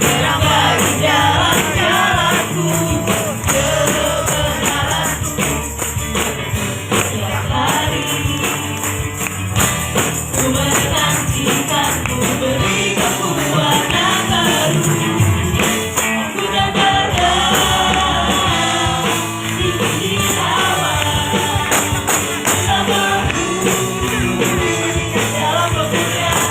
terang bagi jalan-jalanku, kebenaranku. Setiap hari ku menantikan, ku beri kekuatan baru. Aku tak bergerak di kilauan bersamaku dalam kemuliaan.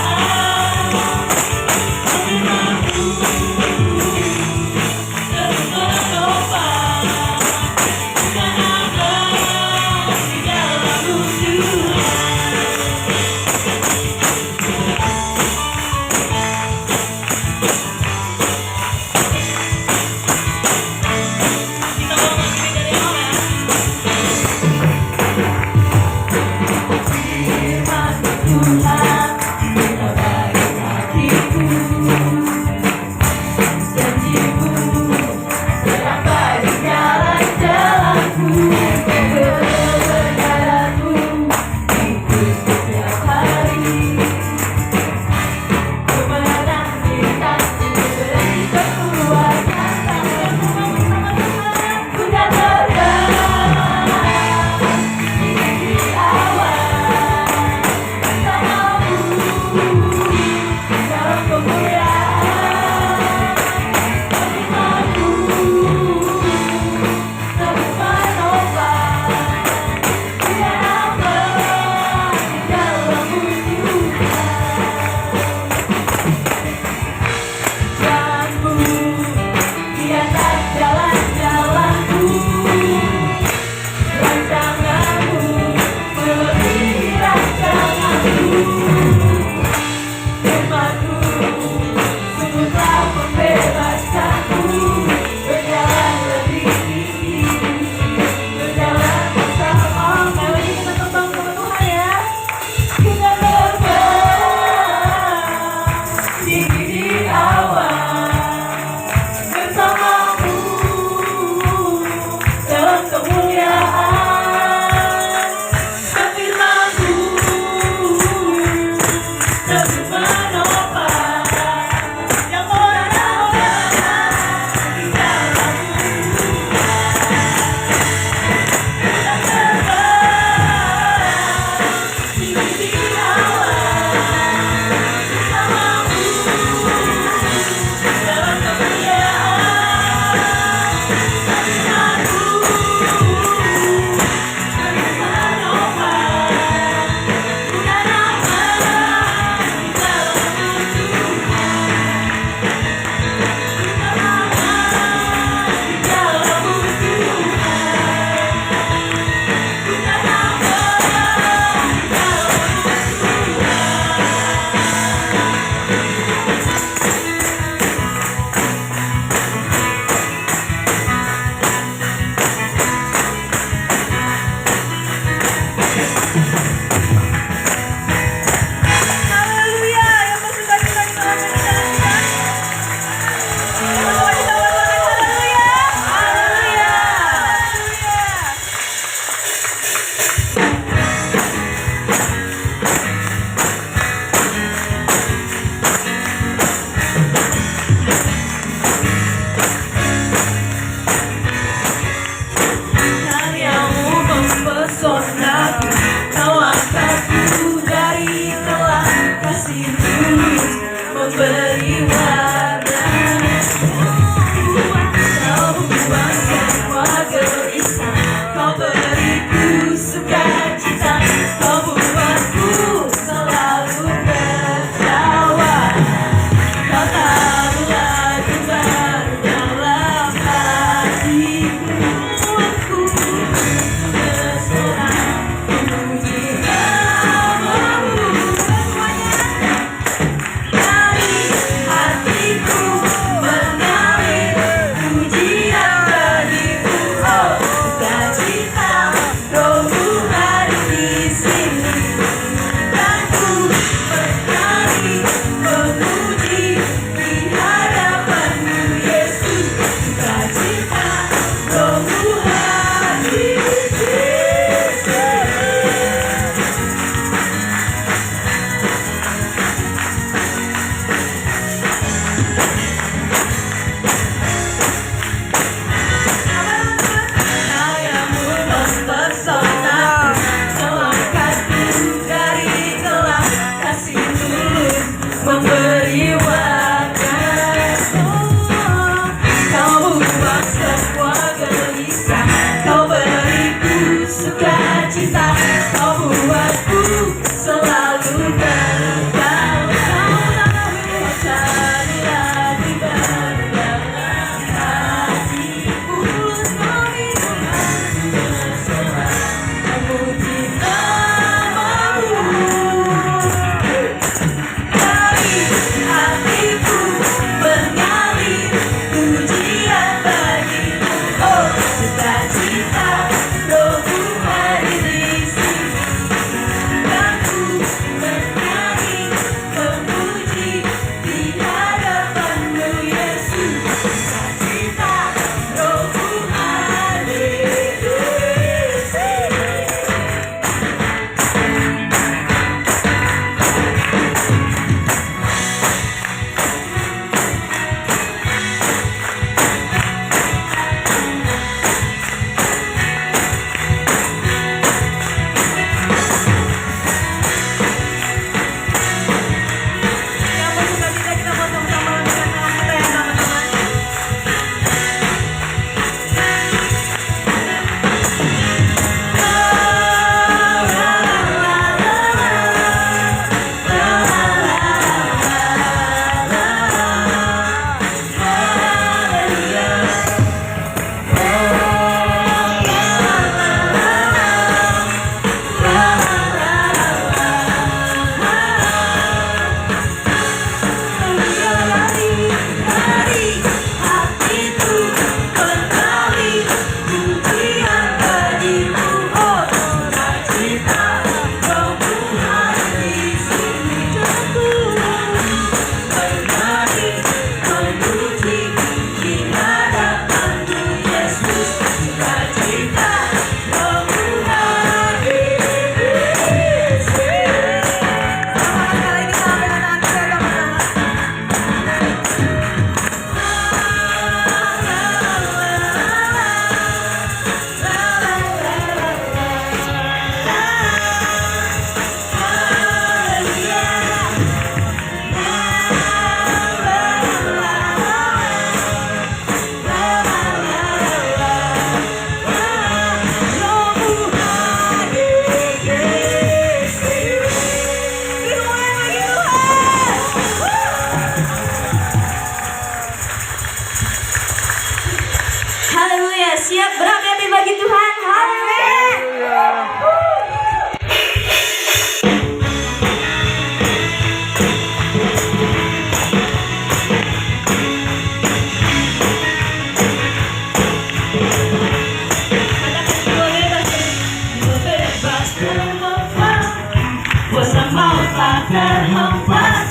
terhempas.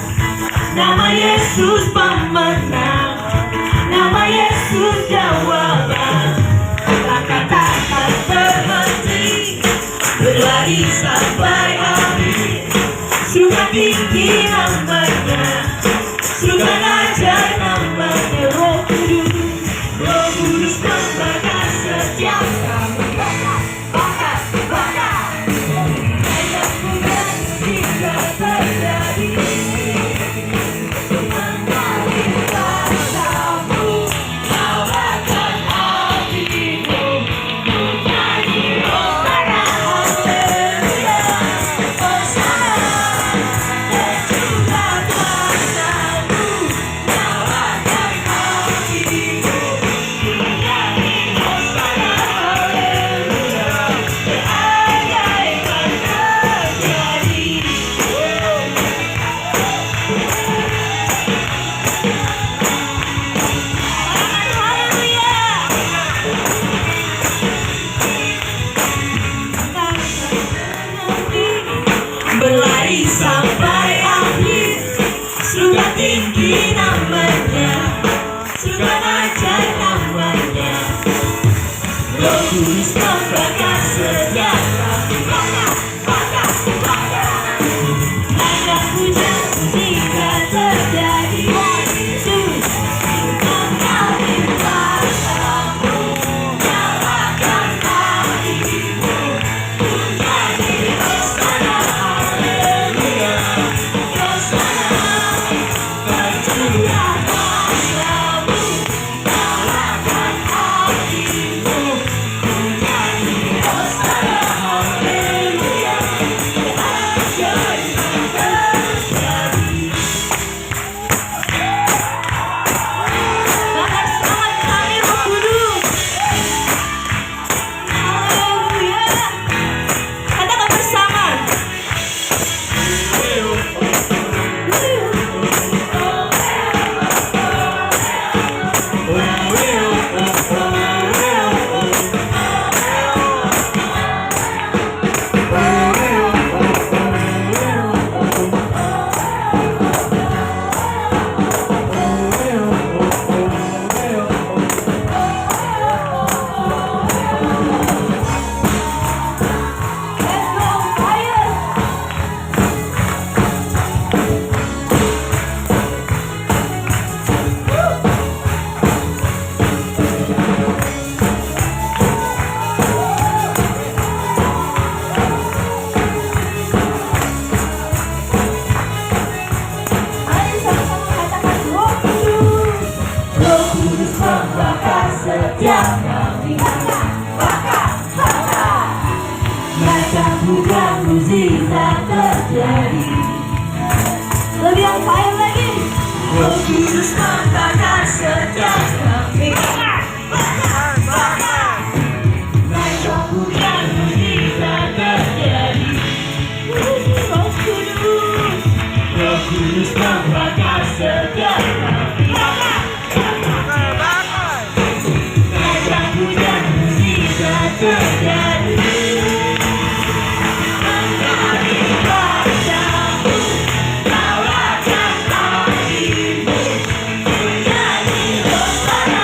Nama Yesus pemenang, nama Yesus jawaban. Langkah takkan berhenti, berlari sampai akhir. Surga tinggi namanya, surga ajaib namanya. Roh Kudus membakar setiap kami. Bakar, bakar. Ayat bukan jika terjadi. Mengalirkan kamu, nyalakan hatimu. Menyanyi Hosana, haleluya. Hosana, dan juga kuasamu. Nyalakan hatimu. Menyanyi Hosana, haleluya. Keajaiban terjadi. Berlari sampai akhir, surga tinggi namanya, surga ajaib namanya. Roh Kudus membakar setiap kami. Bakar, bakar, bakar. Ada hujan jika terjadi. Yesus mengalirkan kamu, nyalakan hatimu. Menyanyi Hosana, haleluya. Hosana, dan juga kuasamu. Nyalakan hatimu. Menyanyi Hosana, haleluya. Keajaiban terjadi. Bakar semangat kami, Roh Kudus. Haleluya. Katakan bersama. Let's go, fire. Mari sama-sama katakan Roh Kudus. Roh Kudus membakar setiap kami. Bakar, bakar, bakar. Macam bukan mukjizat terjadi. Lebih on fire lagi. Roh Kudus membakar setiap kami. Bakar, bakar, bakar. Macam bukan mukjizat terjadi. Roh Kudus, Roh Kudus membakar setiap kami. Bakar, bakar. Macam bukan mukjizat terjadi. Mengalirkan kamu, nyalakan hatimu. Menyanyi Hosana,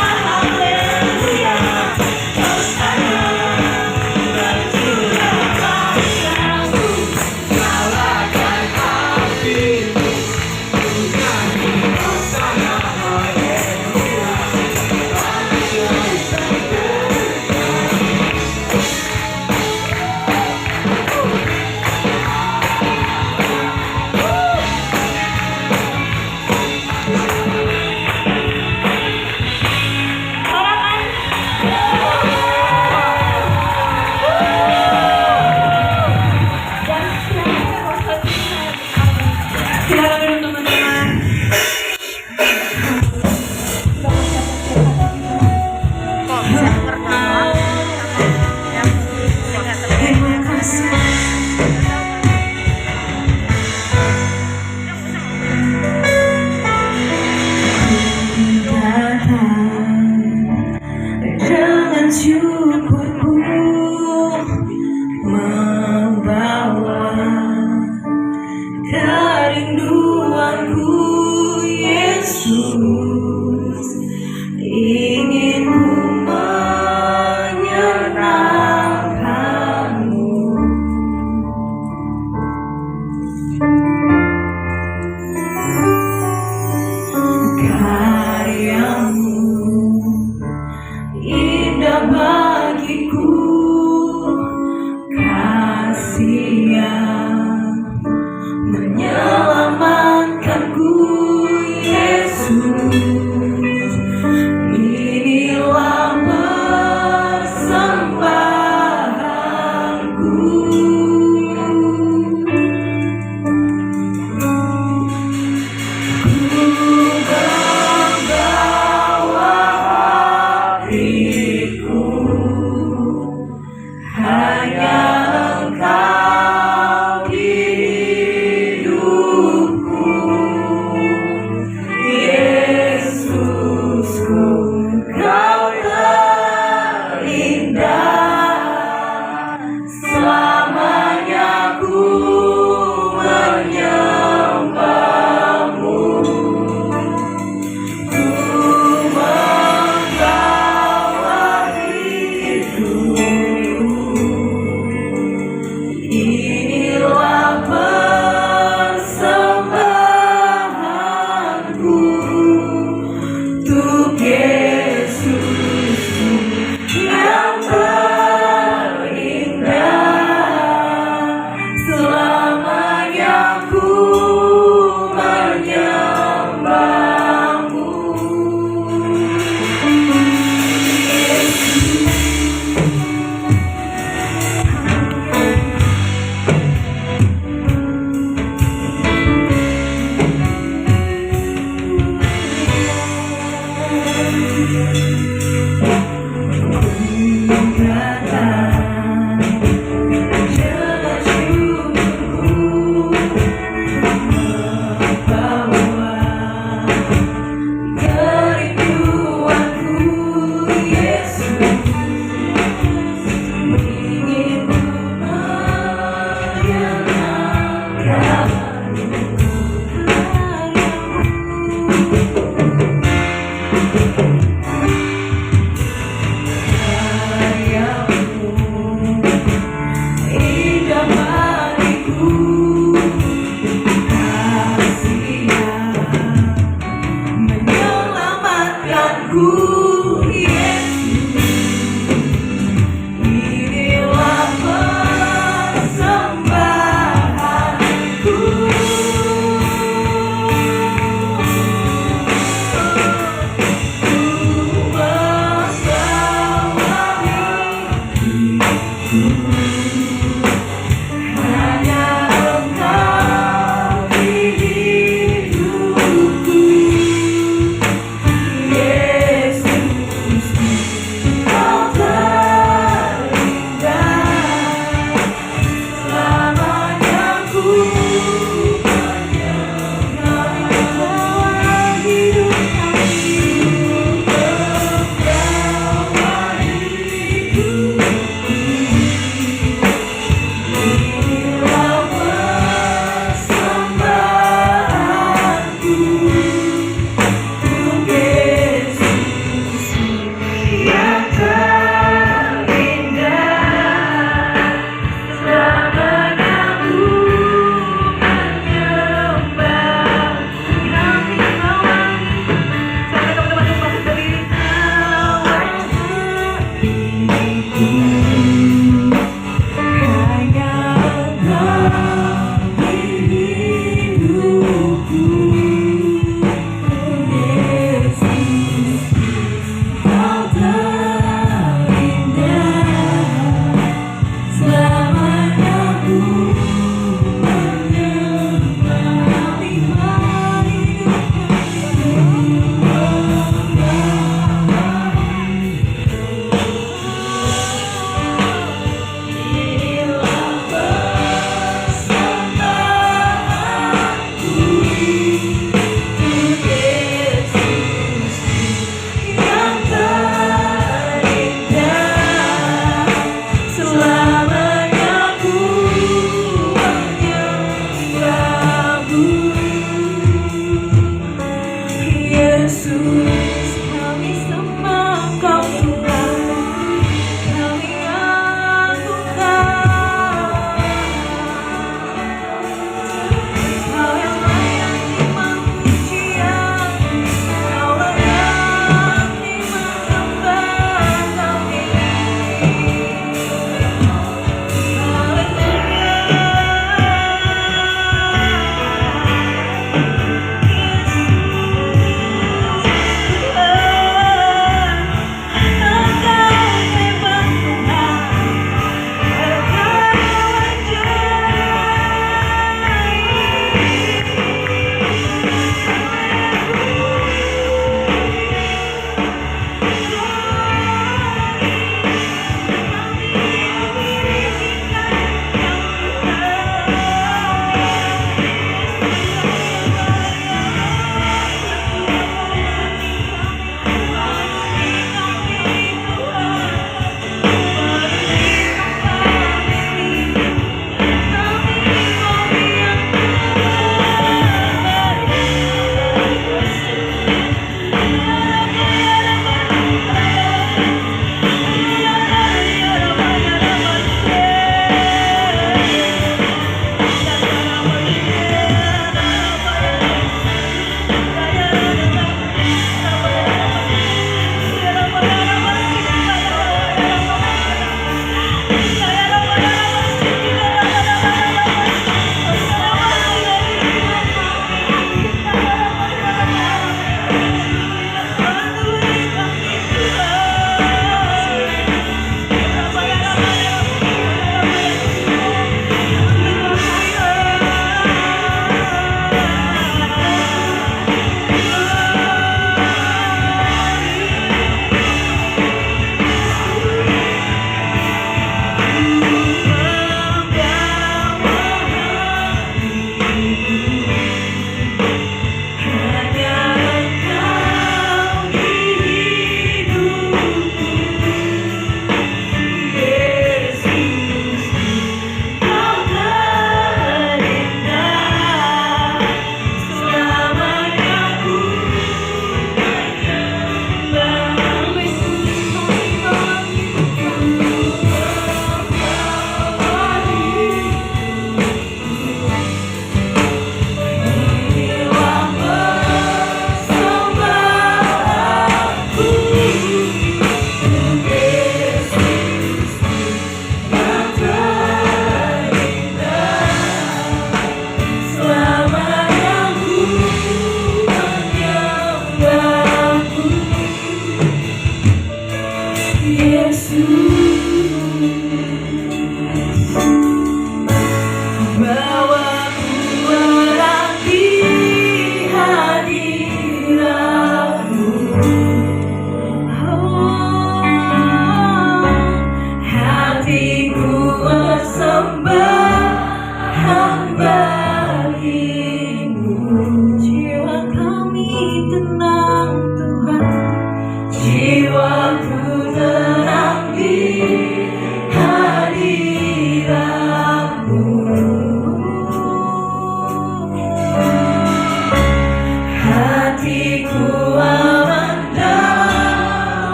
Yesus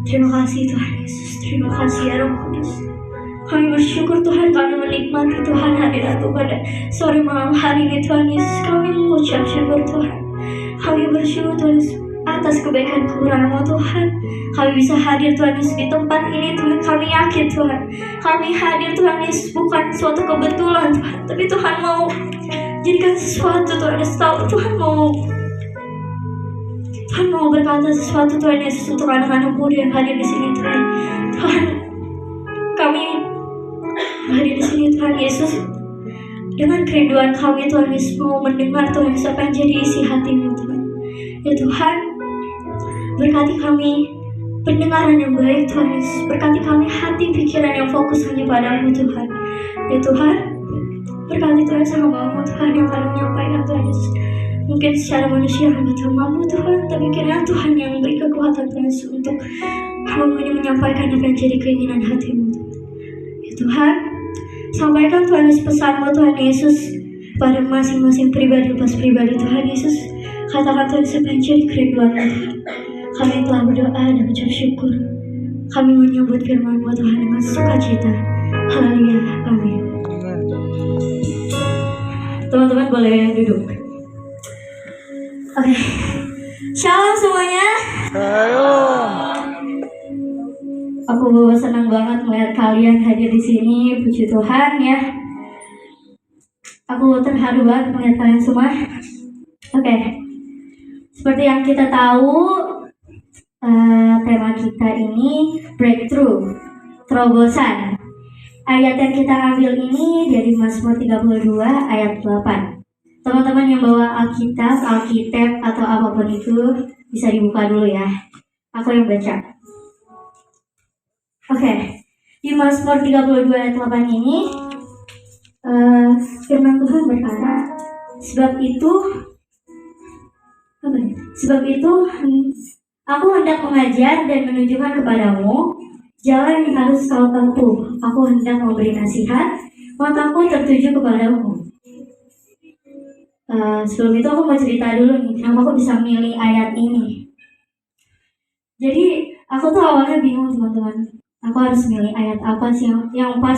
Terima kasih Tuhan Yesus, terima kasih ya Roh Kudus. Kami bersyukur Tuhan, kami menikmati Tuhan hadirat-Mu pada sore malam hari ini Tuhan Yesus. Kami mengucap syukur Tuhan. Kami bersyukur Tuhan Yesus atas kebaikan kekurangan-Mu Tuhan. Kami bisa hadir Tuhan Yesus di tempat ini Tuhan. Kami yakin Tuhan, kami hadir Tuhan Yesus bukan suatu kebetulan Tuhan, tapi Tuhan mau jadikan sesuatu Tuhan Yesus. Tuhan mau berkata sesuatu Tuhan Yesus untuk anak-anak muda yang hadir di sini Tuhan. Tuhan, kami hadir di sini Tuhan Yesus dengan kerinduan kami Tuhan Yesus mau mendengar Tuhan Yesus apa yang jadi isi hati-Mu Tuhan. Ya Tuhan, berkati kami pendengaran yang baik Tuhan Yesus. Berkati kami hati pikiran yang fokus hanya padamu Tuhan. Ya Tuhan, berkati Tuhan sama mamamu Tuhan yang akan menyampaikan Tuhan Yesus. Mungkin secara manusia kami tak mampu Tuhan, tapi kiranya Tuhan yang memberi kekuatan Tuhan Yesus untuk kami menyampaikan apa yang jadi keinginan hati-Mu. Ya Tuhan, sampaikan Tuhan Yesus pesan-Mu Tuhan Yesus pada masing-masing pribadi lepas pribadi Tuhan Yesus. Katakan Tuhan Yesus apa yang jadi kerinduan-Mu Tuhan. Kami telah berdoa dan ucap syukur. Kami menyambut firman-Mu Tuhan dengan sukacita. Haleluya, amin. Teman-teman boleh duduk. Oke, shalom semuanya. Aku senang banget melihat kalian hadir di sini. Puji Tuhan ya. Aku terharu banget melihat kalian semua. Oke, seperti yang kita tahu, tema kita ini breakthrough, terobosan. Ayat yang kita ambil ini dari Mazmur 32 ayat 8. Teman-teman yang bawa Alkitab atau apapun itu bisa dibuka dulu ya. Aku yang baca. Oke, di Mazmur 32 ayat 8 ini firman Tuhan berkata, sebab itu aku hendak mengajar dan menunjukkan kepadamu jalan yang harus kau tempuh. Aku hendak memberi nasihat, mataku tertuju kepadamu. Sebelum itu aku mau cerita dulu nih, kenapa aku bisa milih ayat ini. Jadi aku tuh awalnya bingung teman-teman, aku harus milih ayat apa sih yang pas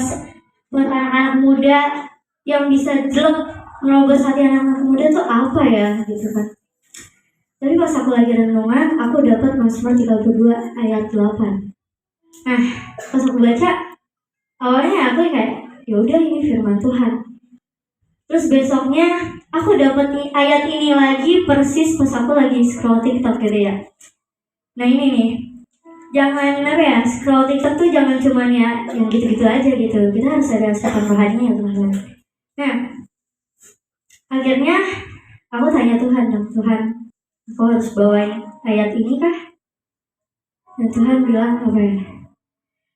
buat anak-anak muda, yang bisa jelek merobos hati anak-anak muda tuh apa ya gitu kan. Tapi pas aku lagi renungan, aku dapat Mazmur 32 ayat 8. Nah, pas aku baca, awalnya aku kayak, ya udah ini firman Tuhan. Terus besoknya aku dapat ayat ini lagi persis pas aku lagi scroll TikTok gitu ya. Nah ini nih, jangan scroll TikTok tuh jangan cuman ya yang gitu-gitu aja gitu. Kita harus ada aspek rohaninya ya teman-teman. Nah, akhirnya aku tanya Tuhan dong, Tuhan, aku harus bawain ayat ini kah? Dan Tuhan bilang apa ya?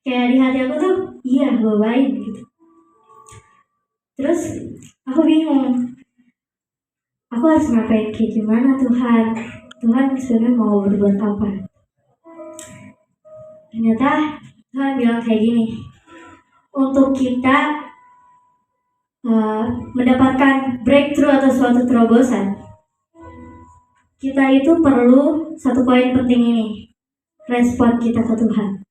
Kayak di hati aku tuh, iya bawain gitu. Terus aku bingung, aku harus ngapain kayak gimana Tuhan? Tuhan sebenarnya mau berbuat apa? Ternyata Tuhan bilang kayak gini, untuk kita mendapatkan breakthrough atau suatu terobosan, kita itu perlu satu poin penting ini, respon kita ke Tuhan.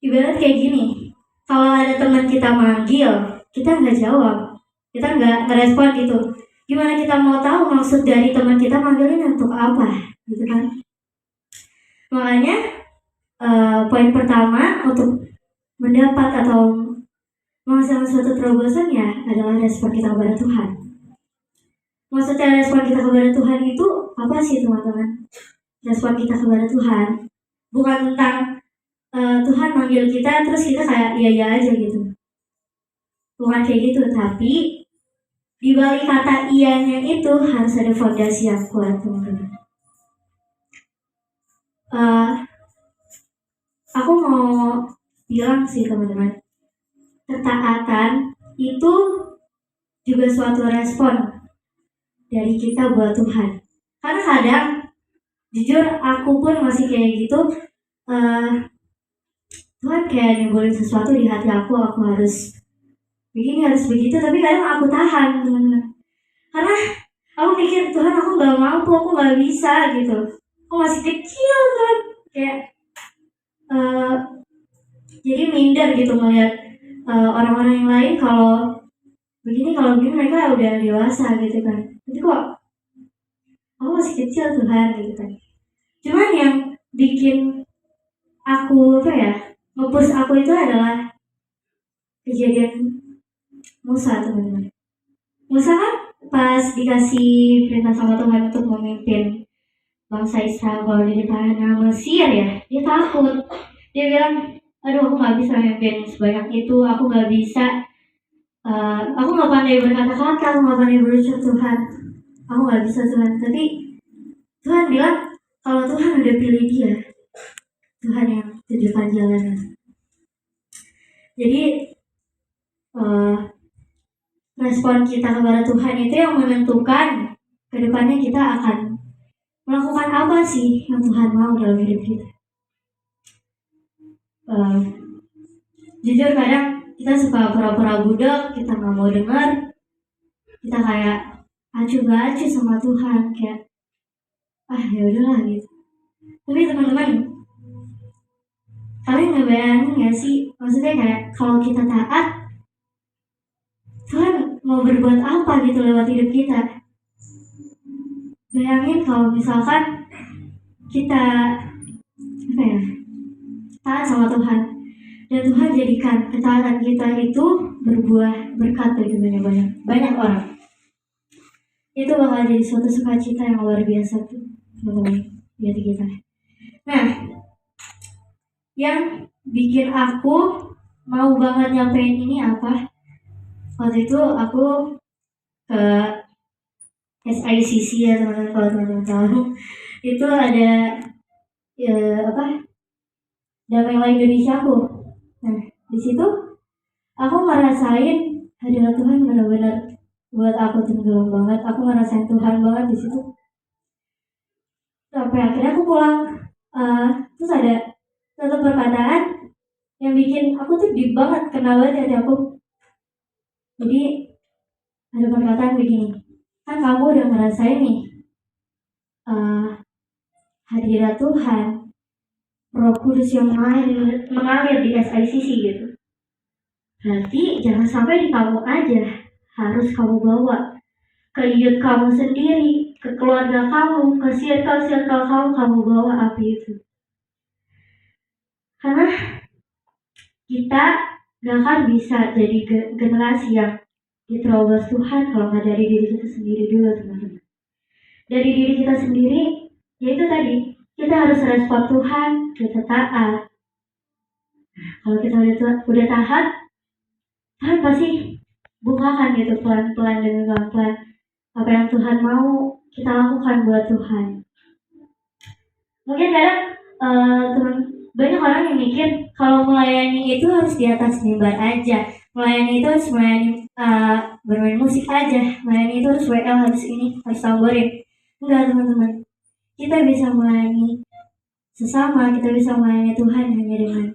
Ibarat kayak gini, kalau ada teman kita manggil, kita nggak jawab, kita nggak ngerespon gitu. Gimana kita mau tahu maksud dari teman kita manggilin untuk apa, gitu kan? Makanya poin pertama untuk mendapat atau menghasilkan suatu terobosan ya adalah respon kita kepada Tuhan. Maksudnya respon kita kepada Tuhan itu apa sih teman-teman? Respon kita kepada Tuhan bukan tentang Tuhan manggil kita terus kita kayak iya aja gitu. Bukan kayak gitu, tapi di balik kata iyanya itu harus ada fondasi yang kuat teman-teman. Aku mau bilang sih teman-teman, ketaatan itu juga suatu respon dari kita buat Tuhan. Karena kadang, jujur aku pun masih kayak gitu, Tuhan kayak nimbulin sesuatu di hati aku harus begini, harus begitu, tapi kadang aku tahan teman-teman. Karena aku pikir, Tuhan aku gak mampu, aku gak bisa gitu. Aku masih kecil kan, kayak eh, jadi minder gitu melihat orang-orang yang lain kalau begini mereka udah dewasa gitu kan, tapi kok aku masih kecil Tuhan gitu kan. Cuman yang bikin aku apa ya, nge-push aku itu adalah kejadian Musa, teman-teman. Musa kan pas dikasih perintah sama Tuhan untuk memimpin bangsa Israel kalau di tanah Mesir ya, dia takut. Dia bilang, aduh aku nggak bisa memimpin sebanyak itu, aku nggak bisa, aku nggak pandai berkata-kata, aku nggak pandai berucap Tuhan, aku nggak bisa Tuhan. Tapi Tuhan bilang kalau Tuhan udah pilih dia, Tuhan yang tunjukkan jalannya. Jadi eh, respon kita kepada Tuhan itu yang menentukan kedepannya kita akan melakukan apa sih yang Tuhan mau dalam hidup kita. Eh, Jujur kadang kita suka pura-pura budek, kita nggak mau dengar, kita kayak acuh gak acuh sama Tuhan, kayak ya udahlah gitu. Tapi teman-teman, kalian ngebayangin gak sih, maksudnya kayak kalau kita taat, Tuhan mau berbuat apa gitu lewat hidup kita. Bayangin kalau misalkan kita apa ya, taat sama Tuhan, dan Tuhan jadikan ketaatan kita itu berbuah berkat bagi banyak orang. Itu bakal jadi suatu sukacita yang luar biasa tuh, teman-teman, di hati kita. Nah, yang bikin aku mau banget nyampein ini apa? Waktu itu aku ke SICC ya teman-teman, kalau teman-teman tahu itu ada Damailah Indonesia aku. Nah, di situ aku ngerasain hadirat Tuhan benar-benar buat aku tenggelam banget. Aku ngerasain Tuhan banget di situ. Sampai akhirnya aku pulang. Terus ada satu perkataan yang bikin aku tuh deep banget, kenal banget hati aku. Jadi ada perkataan begini, kan kamu udah ngerasain nih hadirat Tuhan, Roh Kudus yang mengalir di SICC gitu. Berarti jangan sampai di kamu aja, harus kamu bawa ke youth kamu sendiri, ke keluarga kamu, ke circle kamu bawa api itu. Karena kita gak akan bisa jadi generasi yang diterobos Tuhan kalau nggak dari diri kita sendiri dulu, teman-teman. Dari diri kita sendiri, yaitu tadi, kita harus respon Tuhan, kita taat. Kalau kita udah taat, Tuhan pasti bukakan gitu pelan-pelan demi pelan-pelan apa yang Tuhan mau kita lakukan buat Tuhan. Mungkin kadang teman banyak orang yang mikir kalau melayani itu harus di atas mimbar aja, melayani itu harus melayani bermain musik aja, melayani itu harus WL, harus ini, harus tamborin. Enggak teman-teman, kita bisa melayani sesama, kita bisa melayani Tuhan hanya dengan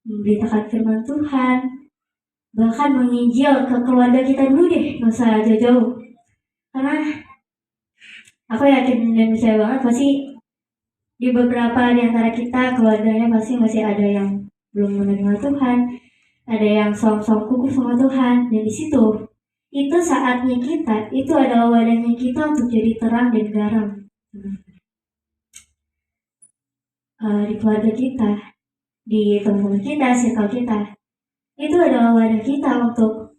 memberitakan firman Tuhan, bahkan menginjil ke keluarga kita dulu deh, nggak usah jauh-jauh. Karena aku yakin dan percaya banget pasti di beberapa di antara kita keluarganya pasti masih ada yang belum menerima Tuhan, ada yang som-som kukuh sama Tuhan, dan di situ itu saatnya kita, itu adalah wadahnya kita untuk jadi terang dan garam di keluarga kita, di teman-teman kita, circle kita. Itu adalah wadah kita untuk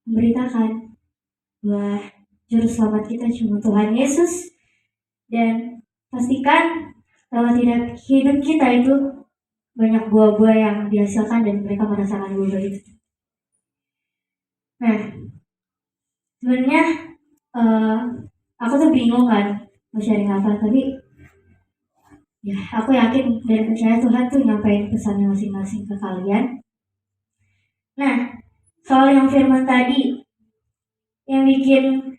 memberitakan bahwa juru selamat kita cuma Tuhan Yesus, dan pastikan bahwa hidup kita itu banyak buah-buah yang dihasilkan dan mereka merasakan buah itu. Nah, sebenarnya aku tuh bingung kan mau sharing apa, tapi ya aku yakin dan percaya Tuhan tuh nyampein pesannya masing-masing ke kalian. Nah, soal yang firman tadi yang bikin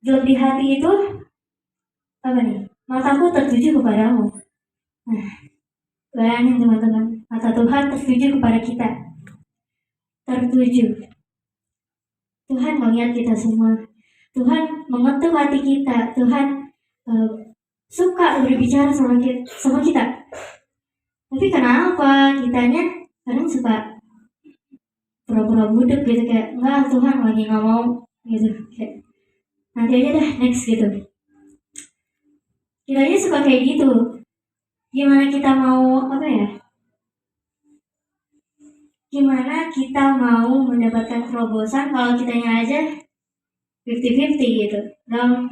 gelap di hati itu apa nih? Mataku tertuju kepadamu. Nah, bayangin teman-teman, mata Tuhan tertuju kepada kita. Tertuju. Tuhan melihat kita semua. Tuhan mengetuk hati kita. Tuhan suka berbicara sama kita. Tapi kenapa kitanya kadang suka pura-pura budek gitu, kayak enggak, Tuhan lagi nggak mau gitu, kayak nanti aja dah, next gitu. Kitanya suka kayak gitu. Gimana kita mau apa ya? Gimana kita mau mendapatkan terobosan kalau kitanya aja 50-50 gitu. Dan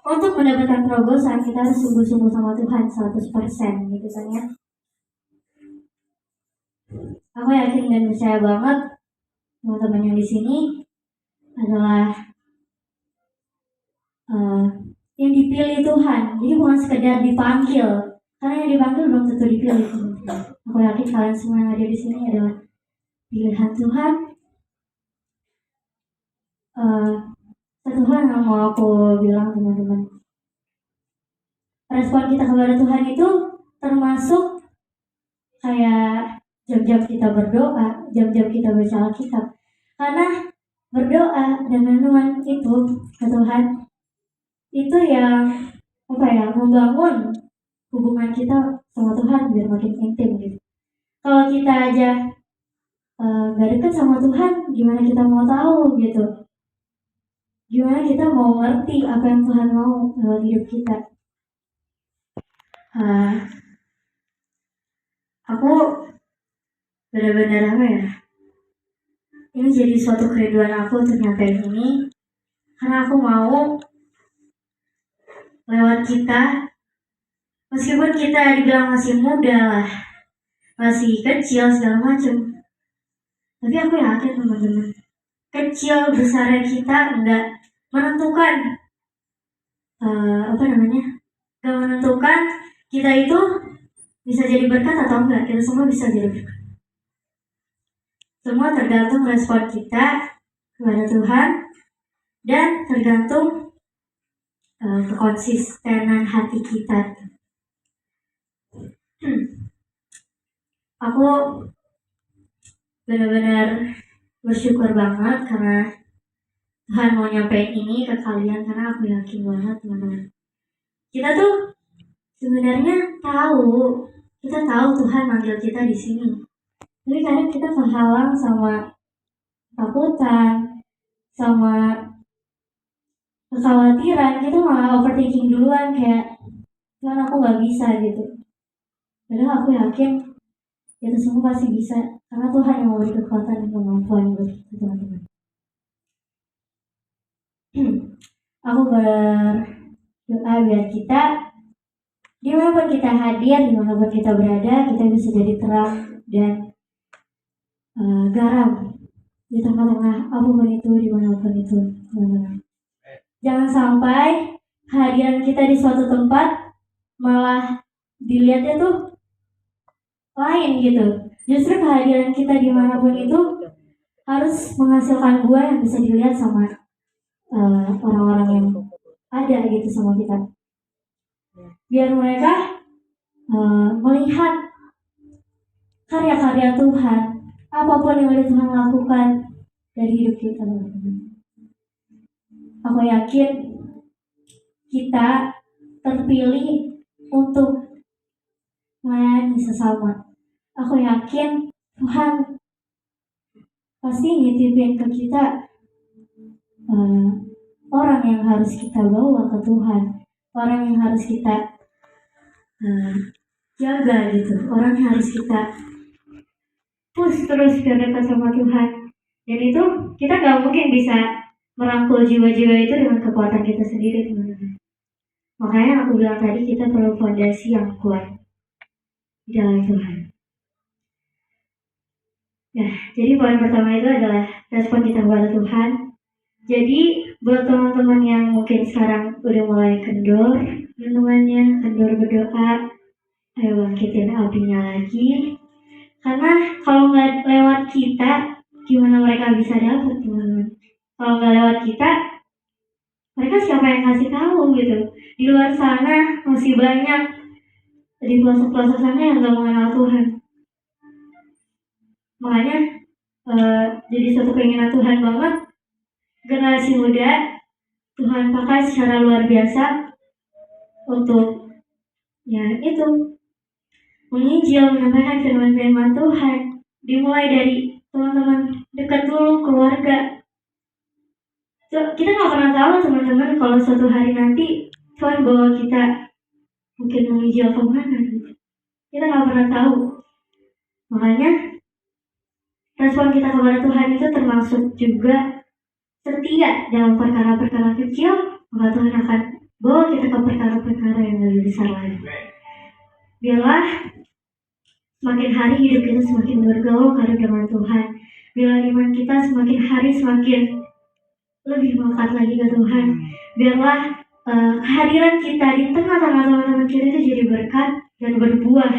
untuk mendapatkan terobosan kita harus sungguh-sungguh sama Tuhan 100% gitu kan ya. Aku yakin dan percaya banget teman-teman yang di sini adalah yang dipilih Tuhan. Jadi bukan sekedar dipanggil, karena yang dipanggil belum tentu dipilih. Aku yakin kalian semua yang ada di sini adalah pilihan Tuhan. Satu hal yang mau aku bilang teman-teman, respon kita kepada Tuhan itu termasuk kayak jam-jam kita berdoa, jam-jam kita baca Alkitab. Karena berdoa dan renungan itu ke Tuhan itu yang apa ya, membangun hubungan kita sama Tuhan biar makin intim gitu. Kalau kita aja nggak dekat sama Tuhan, gimana kita mau tahu gitu? Gimana kita mau ngerti apa yang Tuhan mau lewat hidup kita? Aku benar-benar apa ya? Ini jadi suatu kerinduan aku untuk nyampein ini, karena aku mau lewat kita, meskipun kita dibilang masih muda lah, masih kecil segala macam, tapi aku yakin teman-teman, kecil besarnya kita enggak menentukan enggak menentukan kita itu bisa jadi berkat atau enggak. Kita semua bisa jadi berkat. Semua tergantung respon kita kepada Tuhan dan tergantung kekonsistenan hati kita. Aku benar-benar bersyukur banget karena Tuhan mau nyampein ini ke kalian, karena aku yakin banget teman-teman, kita tuh sebenarnya kita tahu Tuhan manggil kita di sini, tapi kadang kita terhalang sama takutan, sama kekhawatiran, kita malah overthinking duluan, kayak Tuhan aku nggak bisa gitu. Padahal aku yakin kita semua pasti bisa, karena Tuhan yang memberi kekuatan dan kemampuan buat kita teman-teman. Aku berdoa biar kita dimanapun kita hadir, dimanapun kita berada, kita bisa jadi terang dan garam di tengah-tengah apapun itu, dimanapun itu teman-teman. Jangan sampai kehadiran kita di suatu tempat malah dilihatnya tuh lain gitu. Justru kehadiran kita dimanapun itu harus menghasilkan buah yang bisa dilihat sama orang-orang yang ada gitu sama kita, biar mereka melihat karya-karya Tuhan, apapun yang Tuhan lakukan dari hidup kita. Aku yakin kita terpilih untuk melayani sesama. Aku yakin Tuhan pasti nitipin ke kita orang yang harus kita bawa ke Tuhan, orang yang harus kita jaga gitu, orang yang harus kita push terus biar dekat sama Tuhan. Dan itu kita gak mungkin bisa merangkul jiwa-jiwa itu dengan kekuatan kita sendiri teman-teman. Makanya aku bilang tadi, kita perlu fondasi yang kuat di dalam Tuhan. Nah, jadi poin pertama itu adalah respon kita kepada Tuhan. Jadi buat teman-teman yang mungkin sekarang udah mulai kendor renungannya, kendor berdoa, ayo bangkitin apinya lagi. Karena kalau nggak lewat kita, gimana mereka bisa dapat teman-teman? Kalau nggak lewat kita, mereka siapa yang kasih tahu gitu? Di luar sana masih banyak, di pelosok-pelosok sana yang nggak mengenal Tuhan. Makanya jadi satu keinginan Tuhan banget, generasi muda Tuhan pakai secara luar biasa untuk ya itu, menginjil, menyampaikan firman-firman Tuhan. Dimulai dari teman-teman dekat dulu, keluarga. Kita nggak pernah tahu teman-teman kalau suatu hari nanti Tuhan bawa kita mungkin menginjil kemana gitu. Kita nggak pernah tahu. Makanya respon kita kepada Tuhan itu termasuk juga setia dalam perkara-perkara kecil, maka Tuhan akan bawa kita ke perkara-perkara yang lebih besar lagi. Biarlah semakin hari hidup kita semakin bergaul karena dengan Tuhan. Biarlah iman kita semakin hari semakin lebih melekat lagi ke Tuhan. Biarlah kehadiran kita di tengah-tengah teman-teman kita itu jadi berkat dan berbuah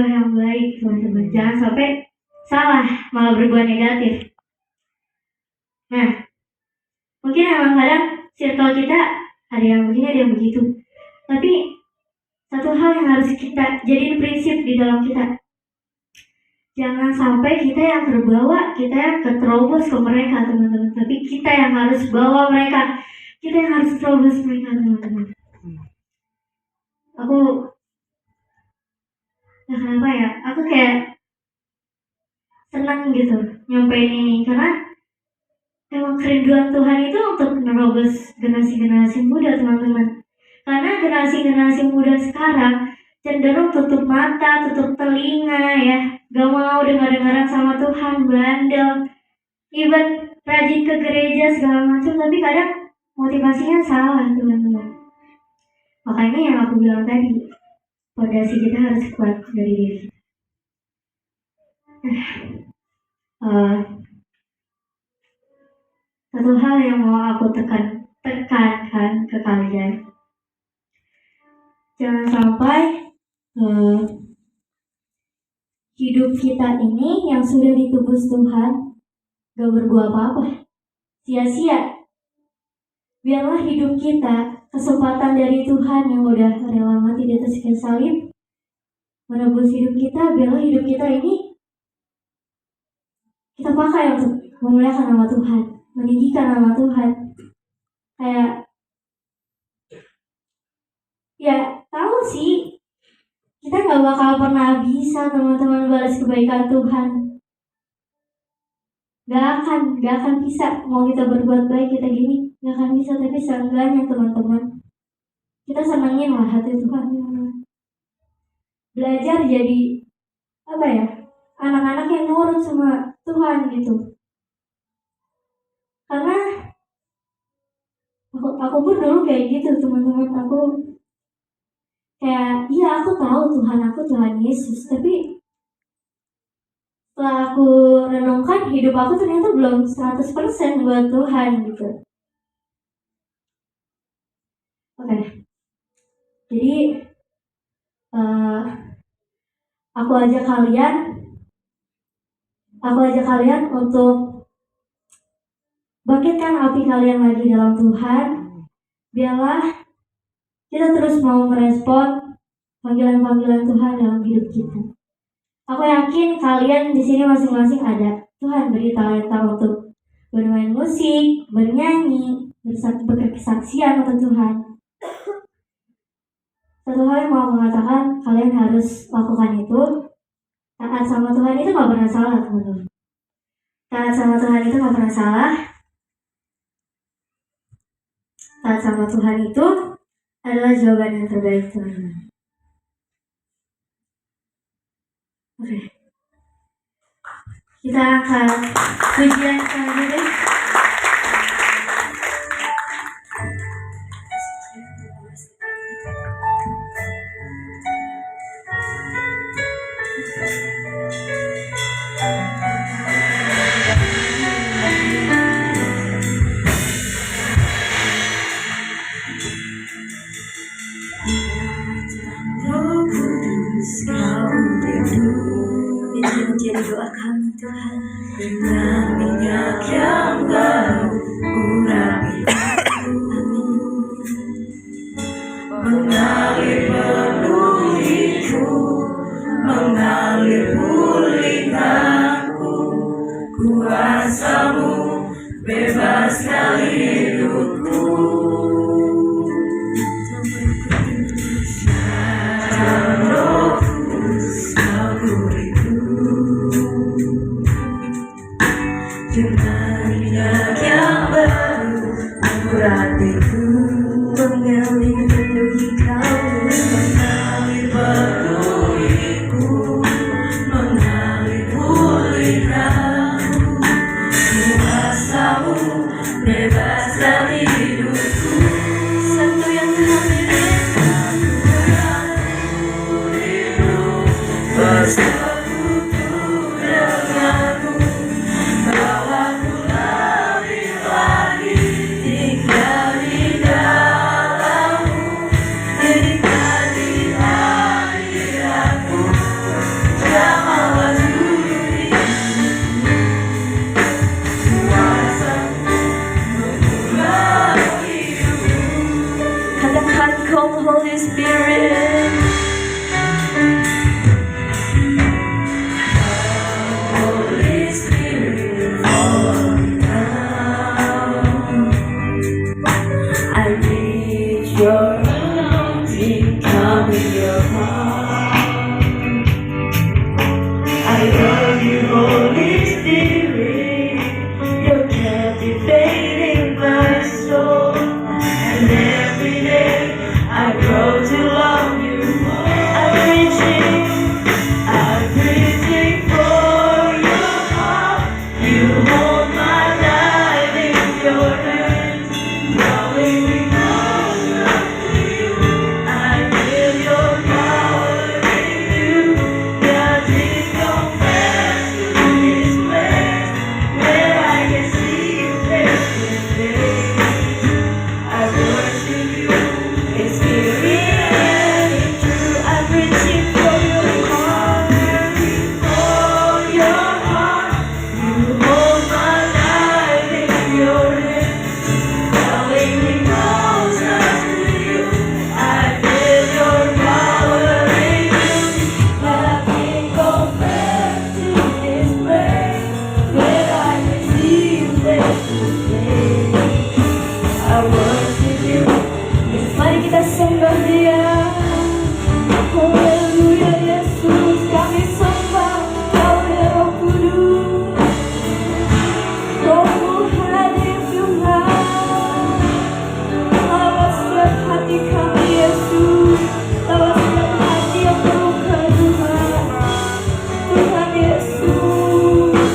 yang baik, teman-teman. Jangan sampai salah malah berbuah negatif. Nah, mungkin emang kadang circle kita ada yang begini, ada yang begitu. Tapi satu hal yang harus kita jadiin prinsip di dalam kita, jangan sampai kita yang terbawa, kita yang keterobos ke mereka, teman-teman. Tapi kita yang harus bawa mereka, kita yang harus terobos mereka, teman-teman. Kenapa ya? Aku kayak senang gitu nyampein ini, karena emang kerinduan Tuhan itu untuk menerobos generasi-generasi muda, teman-teman. Karena generasi-generasi muda sekarang cenderung tutup mata, tutup telinga ya, gak mau dengar-dengaran sama Tuhan, bandel, even rajin ke gereja segala macam, tapi kadang motivasinya salah, teman-teman. Makanya yang aku bilang tadi, fondasi kita harus kuat dari diri kita. Satu hal yang mau aku tekankan ke kalian, jangan sampai hidup kita ini yang sudah ditebus Tuhan gak berbuah apa-apa, sia-sia. Biarlah hidup kita kesempatan dari Tuhan yang udah rela mati di atas kayu salib menebus hidup kita. Biarlah hidup kita ini kita pakai untuk memuliakan nama Tuhan, meninggikan nama Tuhan. Kayak ya tahu sih kita gak bakal pernah bisa, teman-teman, balas kebaikan Tuhan. Gak akan bisa. Mau kita berbuat baik kita gini, gak akan bisa. Tapi seenggaknya, teman-teman, kita senangin lah hati Tuhan. Belajar jadi anak-anak yang nurut sama Tuhan gitu. Karena aku pun dulu kayak gitu, teman-teman. Aku kayak, iya aku tahu Tuhan aku Tuhan Yesus, tapi setelah aku renungkan, hidup aku ternyata belum 100% buat Tuhan gitu. Oke. Jadi aku ajak kalian untuk bangkitkan api kalian lagi dalam Tuhan. Biarlah kita terus mau merespon panggilan-panggilan Tuhan dalam hidup kita. Aku yakin kalian di sini masing-masing ada Tuhan beri talenta untuk bermain musik, bernyanyi, berkesaksian untuk Tuhan. Satu hal yang mau aku katakan, kalian harus lakukan itu. Taat sama Tuhan itu gak pernah salah, teman-teman. Taat sama Tuhan itu gak pernah salah. Taat sama Tuhan itu adalah jawaban yang terbaik, teman-teman. Oke. Kita akan pujian selanjutnya. Menjadi doa kami Tuhan, dengan minyak yang baru urapi mengalir penuhiku, mengalir pulihkanku, kuasamu bebaskan hidupku. Roh Holy Spirit. Holy Spirit, fall down. I need your anointing, come in your heart. I love you, Holy Spirit. You're captivating my soul, and every day I grow to love you more. I'm reaching for your heart. You hold my life in your hands, drawing me closer to you. I feel your power in you. Nothing compares to this place where I can see you face to face. I worship you in spirit and in truth. I'm reaching for your heart, for your heart. You hold my life in your hands, drawing me closer to you. I feel your power in you. Nothing compares to this place where I can see you face to face. I worship you. Mari kita sembah Dia. Haleluya Yesus, kami sembah Kau ya Roh Kudus. Rohmu hadir Tuhan. Lawat setiap hati kami Yesus. Lawat setiap hati yang terluka Tuhan. Tuhan Yesus.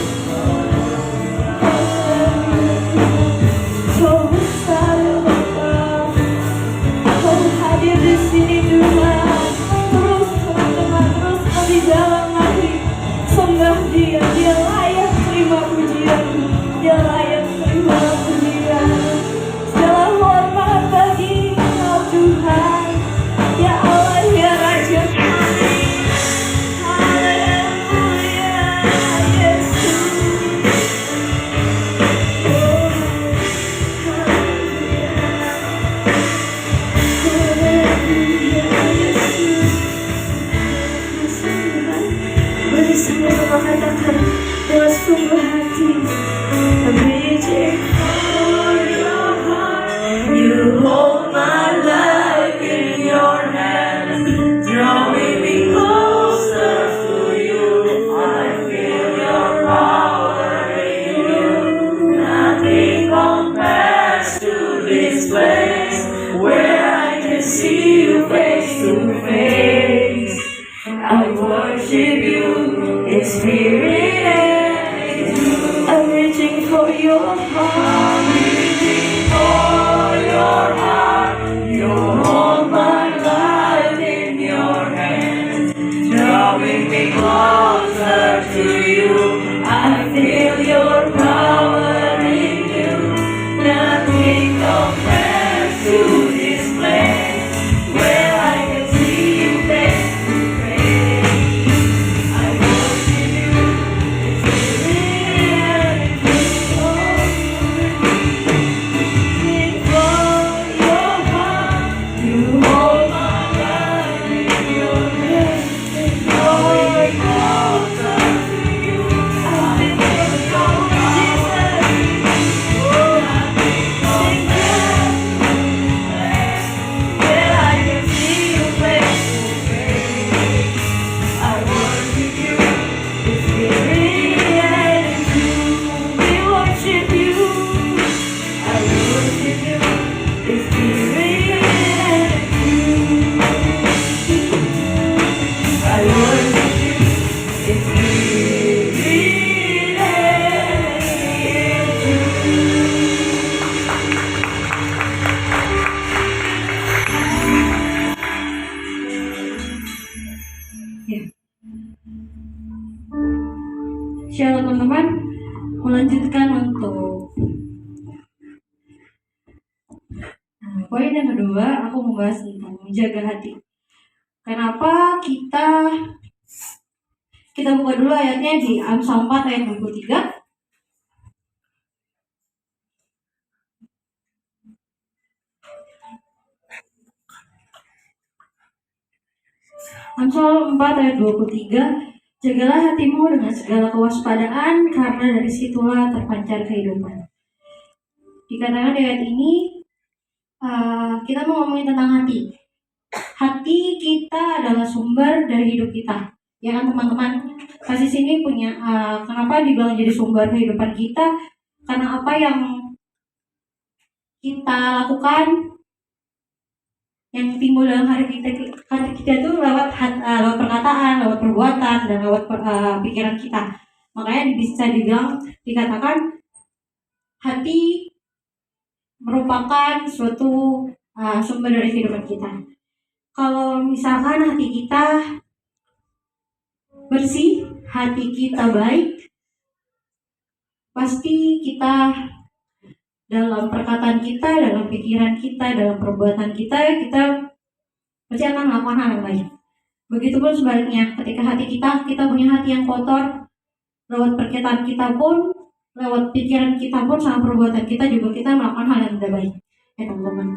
Haleluya. Kau besar ya Bapa. Kau hadir di sini Tuhan. Terus teman-teman, terus kami dalam hati sembah Dia. Dia layak terima pujian, Dia layak terima pujian. Segala hormat bagi Kau Tuhan, ya Allah ya Raja kami. Haleluya Yesus. Oh, bersama mengatakan dengan sungguh hati, I'm reaching for your heart. You hold my life in your hands, drawing me closer to you. I feel your power in you. Nothing compares to this place where I can see you face to face. I worship you in spirit and in truth. I'm reaching for your heart. I'm reaching for your heart. You hold my life in your hands, drawing me closer to you. I feel your power in you. Nothing compares to this place where I can see you face to face. I worship you in spirit and in truth. Reaching for your heart. You hold my life in your hands, drawing me closer to you. I feel your power, Jesus. Nothing compares where I can see you face to face. I worship you in spirit and in truth. We worship you. I worship you in spirit and in truth. I worship you in spirit and in truth. Ya. Shalom teman-teman, melanjutkan untuk poin yang kedua, aku membahas tentang menjaga hati. Kenapa kita buka dulu ayatnya di Amsal 4 ayat 23. Amsal 4 ayat 23, jagalah hatimu dengan segala kewaspadaan, karena dari situlah terpancar kehidupan. Dikatakan di ayat ini, kita mau ngomongin tentang hati. Hati kita adalah sumber dari hidup kita. Ya kan teman-teman? Pasti sini punya, kenapa dibilang jadi sumber kehidupan kita? Karena apa yang kita lakukan, yang timbul dalam hati kita itu lewat perkataan, lewat perbuatan, dan lewat pikiran kita. Makanya bisa dikatakan hati merupakan suatu sumber dari kehidupan kita. Kalau misalkan hati kita bersih, hati kita baik, pasti kita dalam perkataan kita, dalam pikiran kita, dalam perbuatan kita pasti akan melakukan hal yang baik. Begitupun sebaliknya, ketika hati kita punya hati yang kotor, lewat perkataan kita pun, lewat pikiran kita pun, sama perbuatan kita juga kita melakukan hal yang tidak baik. Ya teman-teman.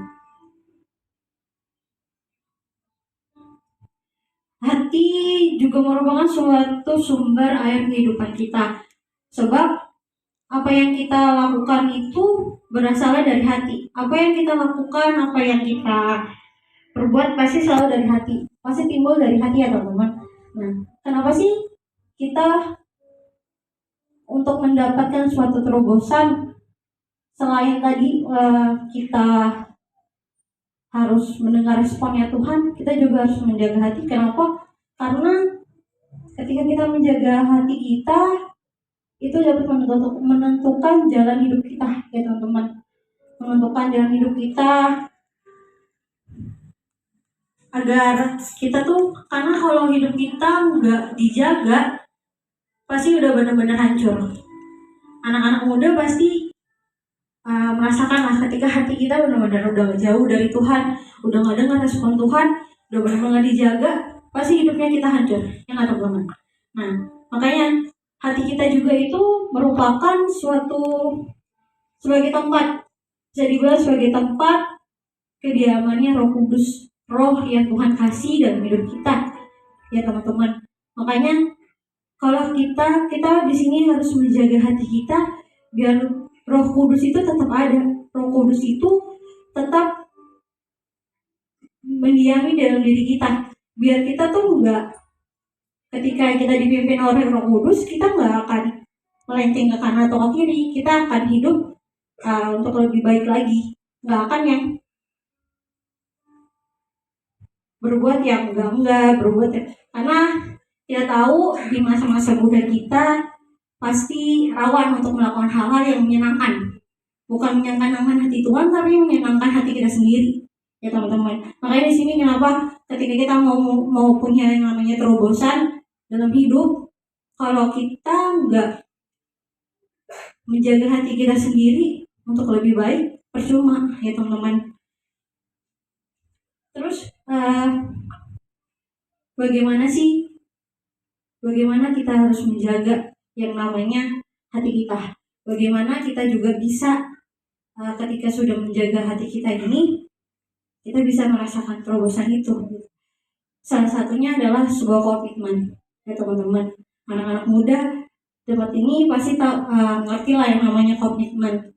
Hati juga merupakan suatu sumber air kehidupan kita. Sebab apa yang kita lakukan itu berasal dari hati. Apa yang kita lakukan, apa yang kita perbuat pasti selalu dari hati. Pasti timbul dari hati ya teman-teman. Nah, kenapa sih kita untuk mendapatkan suatu terobosan, selain tadi kita harus mendengar responnya Tuhan, kita juga harus menjaga hati. Kenapa? Karena ketika kita menjaga hati kita, itu dapat menentukan jalan hidup kita, ya teman-teman. Menentukan jalan hidup kita agar kita tuh, karena kalau hidup kita nggak dijaga, pasti udah benar-benar hancur. Anak-anak muda pasti merasakan lah ketika hati kita benar-benar udah jauh dari Tuhan, udah nggak dengar respon Tuhan, udah benar-benar dijaga, pasti hidupnya kita hancur, ya nggak teman-teman. Nah, makanya hati kita juga itu merupakan sebagai tempat, bisa dibilang sebagai tempat kediamannya Roh Kudus, Roh yang Tuhan kasih dalam hidup kita, ya teman-teman. Makanya kalau kita di sini harus menjaga hati kita biar Roh Kudus itu tetap ada. Roh Kudus itu tetap mendiami dalam diri kita. Biar kita tuh enggak, ketika kita dipimpin oleh Roh Kudus, kita enggak akan melenceng ke kanan atau ke kiri. Kita akan hidup untuk lebih baik lagi. Enggak akan yang berbuat yang enggak, karena kita tahu di masa-masa muda kita pasti rawan untuk melakukan hal-hal yang menyenangkan. Bukan menyenangkan hati Tuhan, tapi menyenangkan hati kita sendiri. Ya teman-teman. Makanya di sini kenapa ketika kita mau punya yang namanya terobosan dalam hidup, kalau kita nggak menjaga hati kita sendiri untuk lebih baik, percuma ya teman-teman. Terus bagaimana kita harus menjaga yang namanya hati kita? Bagaimana kita juga bisa ketika sudah menjaga hati kita ini, kita bisa merasakan terobosan itu. Salah satunya adalah sebuah komitmen, ya teman-teman. Anak-anak muda tempat ini pasti ngerti lah yang namanya komitmen.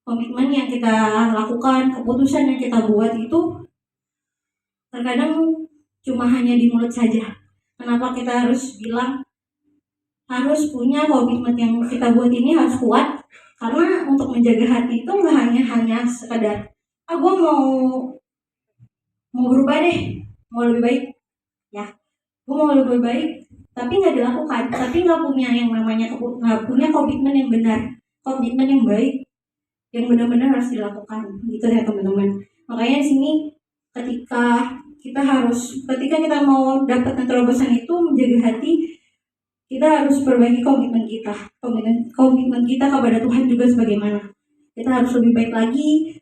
Komitmen yang kita lakukan, keputusan yang kita buat itu terkadang cuma hanya di mulut saja. Kenapa kita harus bilang harus punya komitmen yang kita buat ini harus kuat? Karena untuk menjaga hati itu nggak hanya sekadar gue mau berubah deh, mau lebih baik, ya gue mau lebih baik, tapi nggak dilakukan, tapi nggak punya yang namanya nggak punya komitmen yang benar, komitmen yang baik, yang benar-benar harus dilakukan, gitu ya teman-teman. Makanya di sini ketika kita mau dapat terobosan itu menjaga hati, kita harus perbaiki komitmen kita kepada Tuhan juga sebagaimana. Kita harus lebih baik lagi,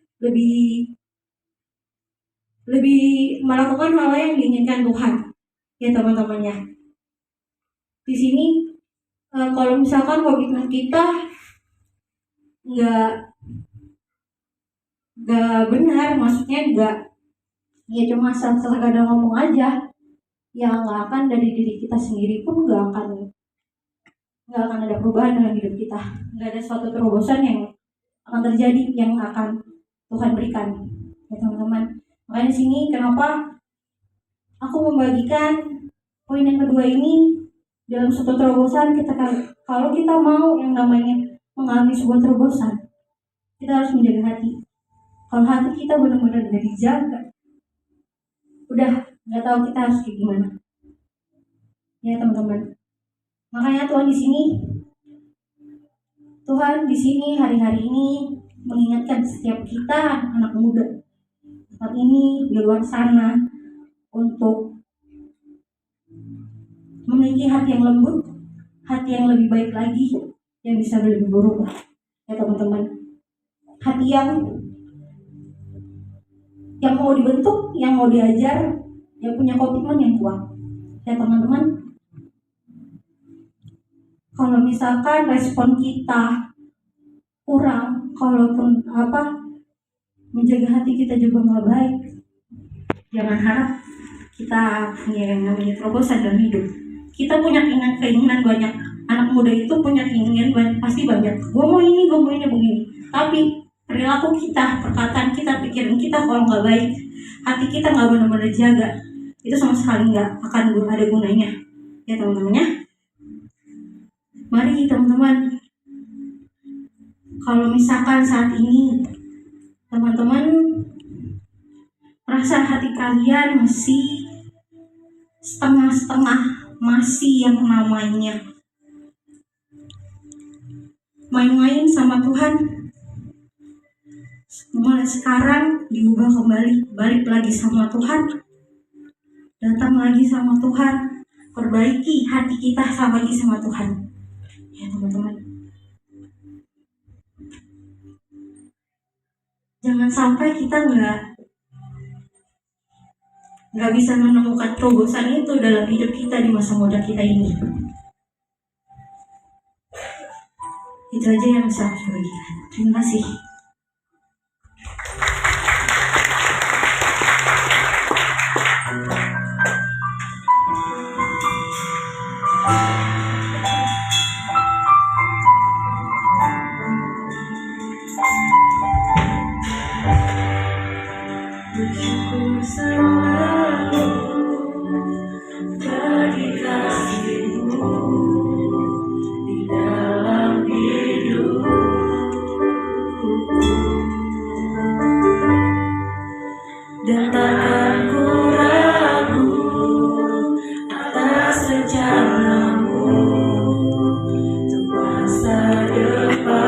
lebih melakukan hal yang diinginkan Tuhan, ya teman-teman ya. Di sini kalau misalkan komitmen kita nggak benar, maksudnya nggak, ya cuma sekadar ngomong aja, yang nggak akan dari diri kita sendiri pun nggak akan ada perubahan dalam hidup kita. Nggak ada suatu terobosan yang akan terjadi, yang akan Tuhan berikan, ya teman-teman. Makanya di sini kenapa aku membagikan poin yang kedua ini dalam suatu terobosan. Kalau kita mau yang namanya mengalami sebuah terobosan, kita harus menjaga hati. Kalau hati kita benar-benar tidak dijaga, udah nggak tahu kita harus kayak gimana, ya teman-teman. Makanya Tuhan di sini hari-hari ini mengingatkan setiap kita anak muda saat ini di luar sana untuk memiliki hati yang lembut, hati yang lebih baik lagi, yang bisa lebih berubah, ya teman-teman. Hati yang mau dibentuk, yang mau diajar, yang punya komitmen yang kuat, ya teman-teman. Kalau misalkan respon kita kurang, kalaupun menjaga hati kita juga nggak baik, jangan harap kita punya yang namanya terobosan dalam hidup. Kita punya keinginan banyak, anak muda itu punya keinginan pasti banyak. Gue mau ini begini. Tapi perilaku kita, perkataan kita, pikiran kita kalau nggak baik, hati kita nggak benar-benar jaga, itu sama sekali nggak akan ada gunanya, ya teman-teman. Mari teman-teman, kalau misalkan saat ini teman-teman merasa hati kalian masih setengah-setengah, masih yang namanya main-main sama Tuhan, mulai sekarang diubah kembali, balik lagi sama Tuhan, datang lagi sama Tuhan, perbaiki hati kita lagi sama Tuhan, ya teman-teman. Jangan sampai kita nggak bisa menemukan terobosan itu dalam hidup kita di masa muda kita ini. Itu aja yang bisa aku bagikan. Terima kasih. Bersyukur selalu bagi kasih-Mu di dalam hidupku, dan takkan ku ragu atas rencana-Mu untuk masa depan.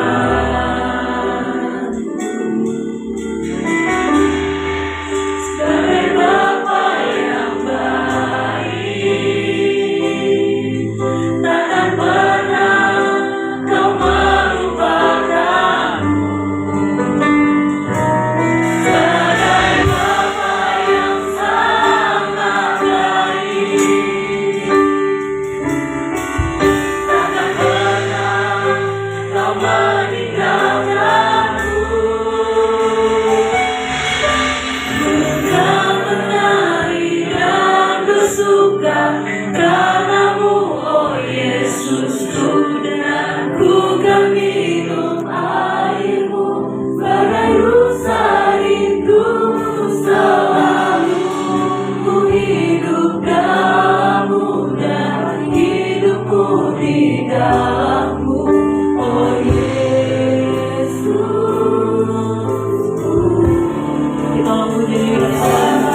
Karena-Mu, oh Yesus, ku dan ku kan minum air-Mu, bagai rusa rindu selalu ku hidup dalam-Mu dan hidupku di dalam-Mu, oh Yesus. Kita langsung jadi bersama.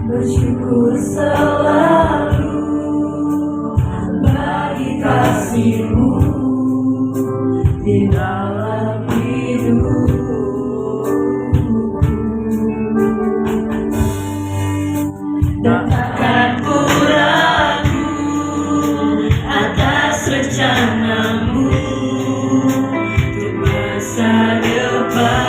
Bersyukur selalu bagi kasih-Mu di dalam hidupku, dan takkan ku ragu atas rencana-Mu untuk masa depanku.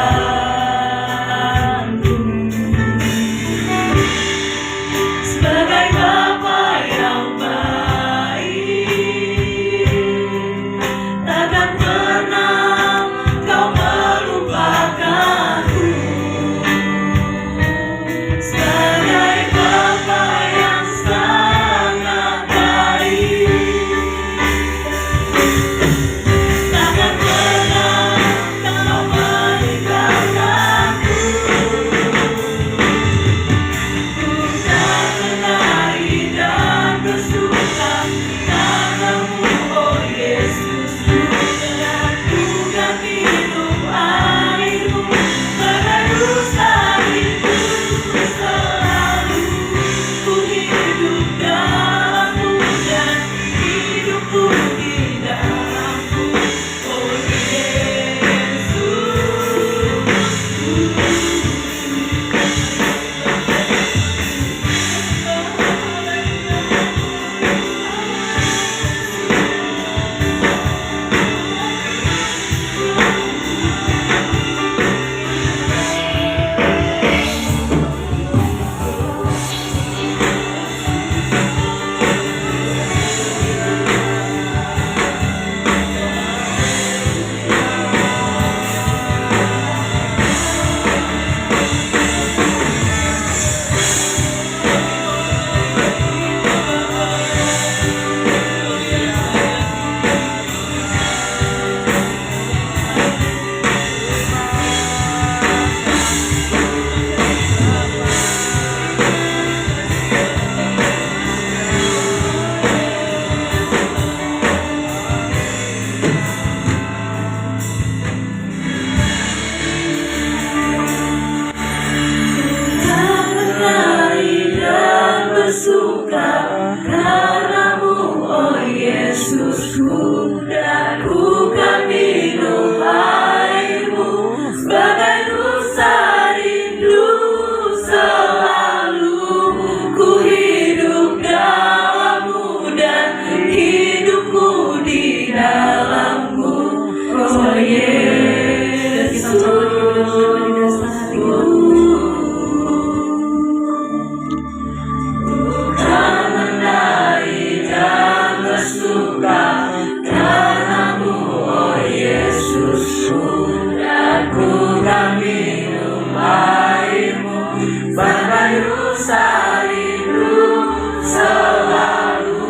rasa rindu selalu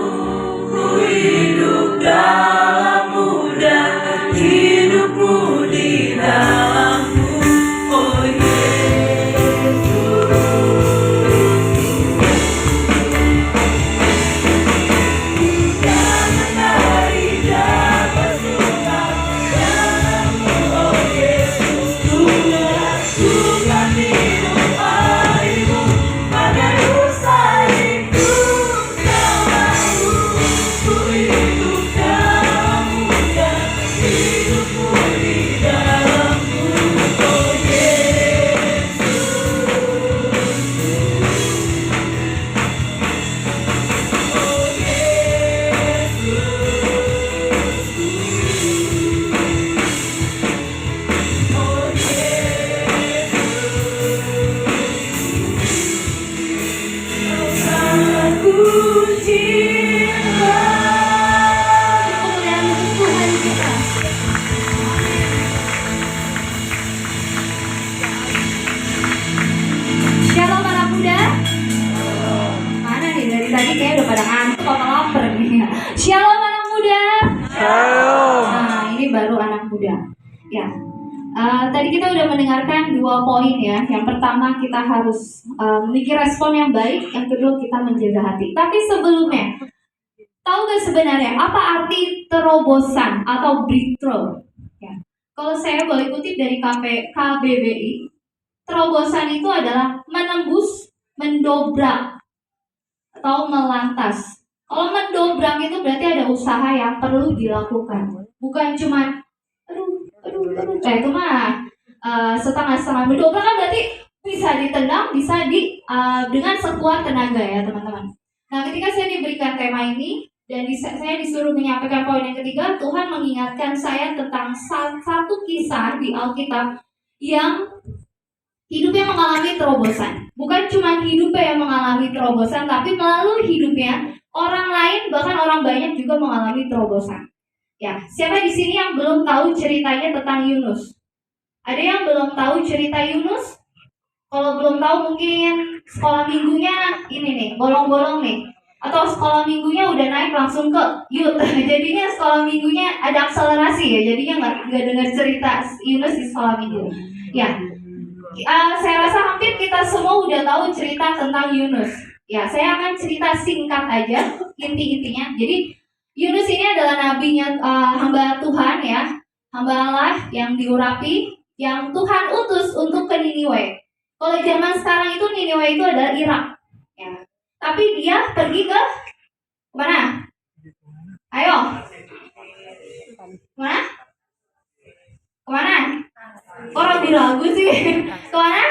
ku hidup dalammu dan hidupmu di dalamku. Oh Yesus, jangan lari dapat suka dalammu. Oh Yesus, ku melakukan hidup harimu pada dosa itu selalu ku hidup dalammu dan hidupmu di dalamku. Oh Yesus, oh Yesus, oh Yesus, sangat ku cinta. Kemuliaan untuk Tuhan kita. Shalom anak muda. Mana nih dari tadi kayak udah pada ngantuk apa lapar nih. Shalom anak muda. Nah, ini baru anak muda. Ya. Tadi kita udah mendengarkan 2 poin ya. Yang pertama kita harus memiliki respon yang baik. Yang kedua kita menjaga hati. Tapi sebelumnya, tahu gak sebenarnya apa arti terobosan atau breakthrough? Ya. Kalau saya boleh kutip dari KBBI, terobosan itu adalah menembus, mendobrak, atau melantas. Kalau mendobrak itu berarti ada usaha yang perlu dilakukan. Bukan cuma itu mah setengah-setengah. Mendobrak kan berarti bisa ditendang, bisa dengan sekuat tenaga ya teman-teman. Nah, ketika saya diberikan tema ini dan saya disuruh menyampaikan poin yang ketiga, Tuhan mengingatkan saya tentang satu kisah di Alkitab yang hidupnya mengalami terobosan. Bukan cuma hidupnya yang mengalami terobosan, tapi melalui hidupnya orang lain, bahkan orang banyak juga mengalami terobosan. Ya, siapa di sini yang belum tahu ceritanya tentang Yunus? Ada yang belum tahu cerita Yunus? Kalau belum tahu mungkin sekolah minggunya ini nih, bolong-bolong nih. Atau sekolah minggunya udah naik langsung ke youth. Jadinya sekolah minggunya ada akselerasi ya. Jadinya nggak dengar cerita Yunus di sekolah minggu. Ya, saya rasa hampir kita semua udah tahu cerita tentang Yunus. Ya, saya akan cerita singkat aja inti-intinya. Jadi Yunus ini adalah nabinya hamba Tuhan ya, hamba Allah yang diurapi, yang Tuhan utus untuk ke Niniwe. Kalau zaman sekarang itu Niniwe itu adalah Irak. Ya. Tapi dia pergi ke mana? Ayo, mana? Kemana? Orang biragu sih. Kemana?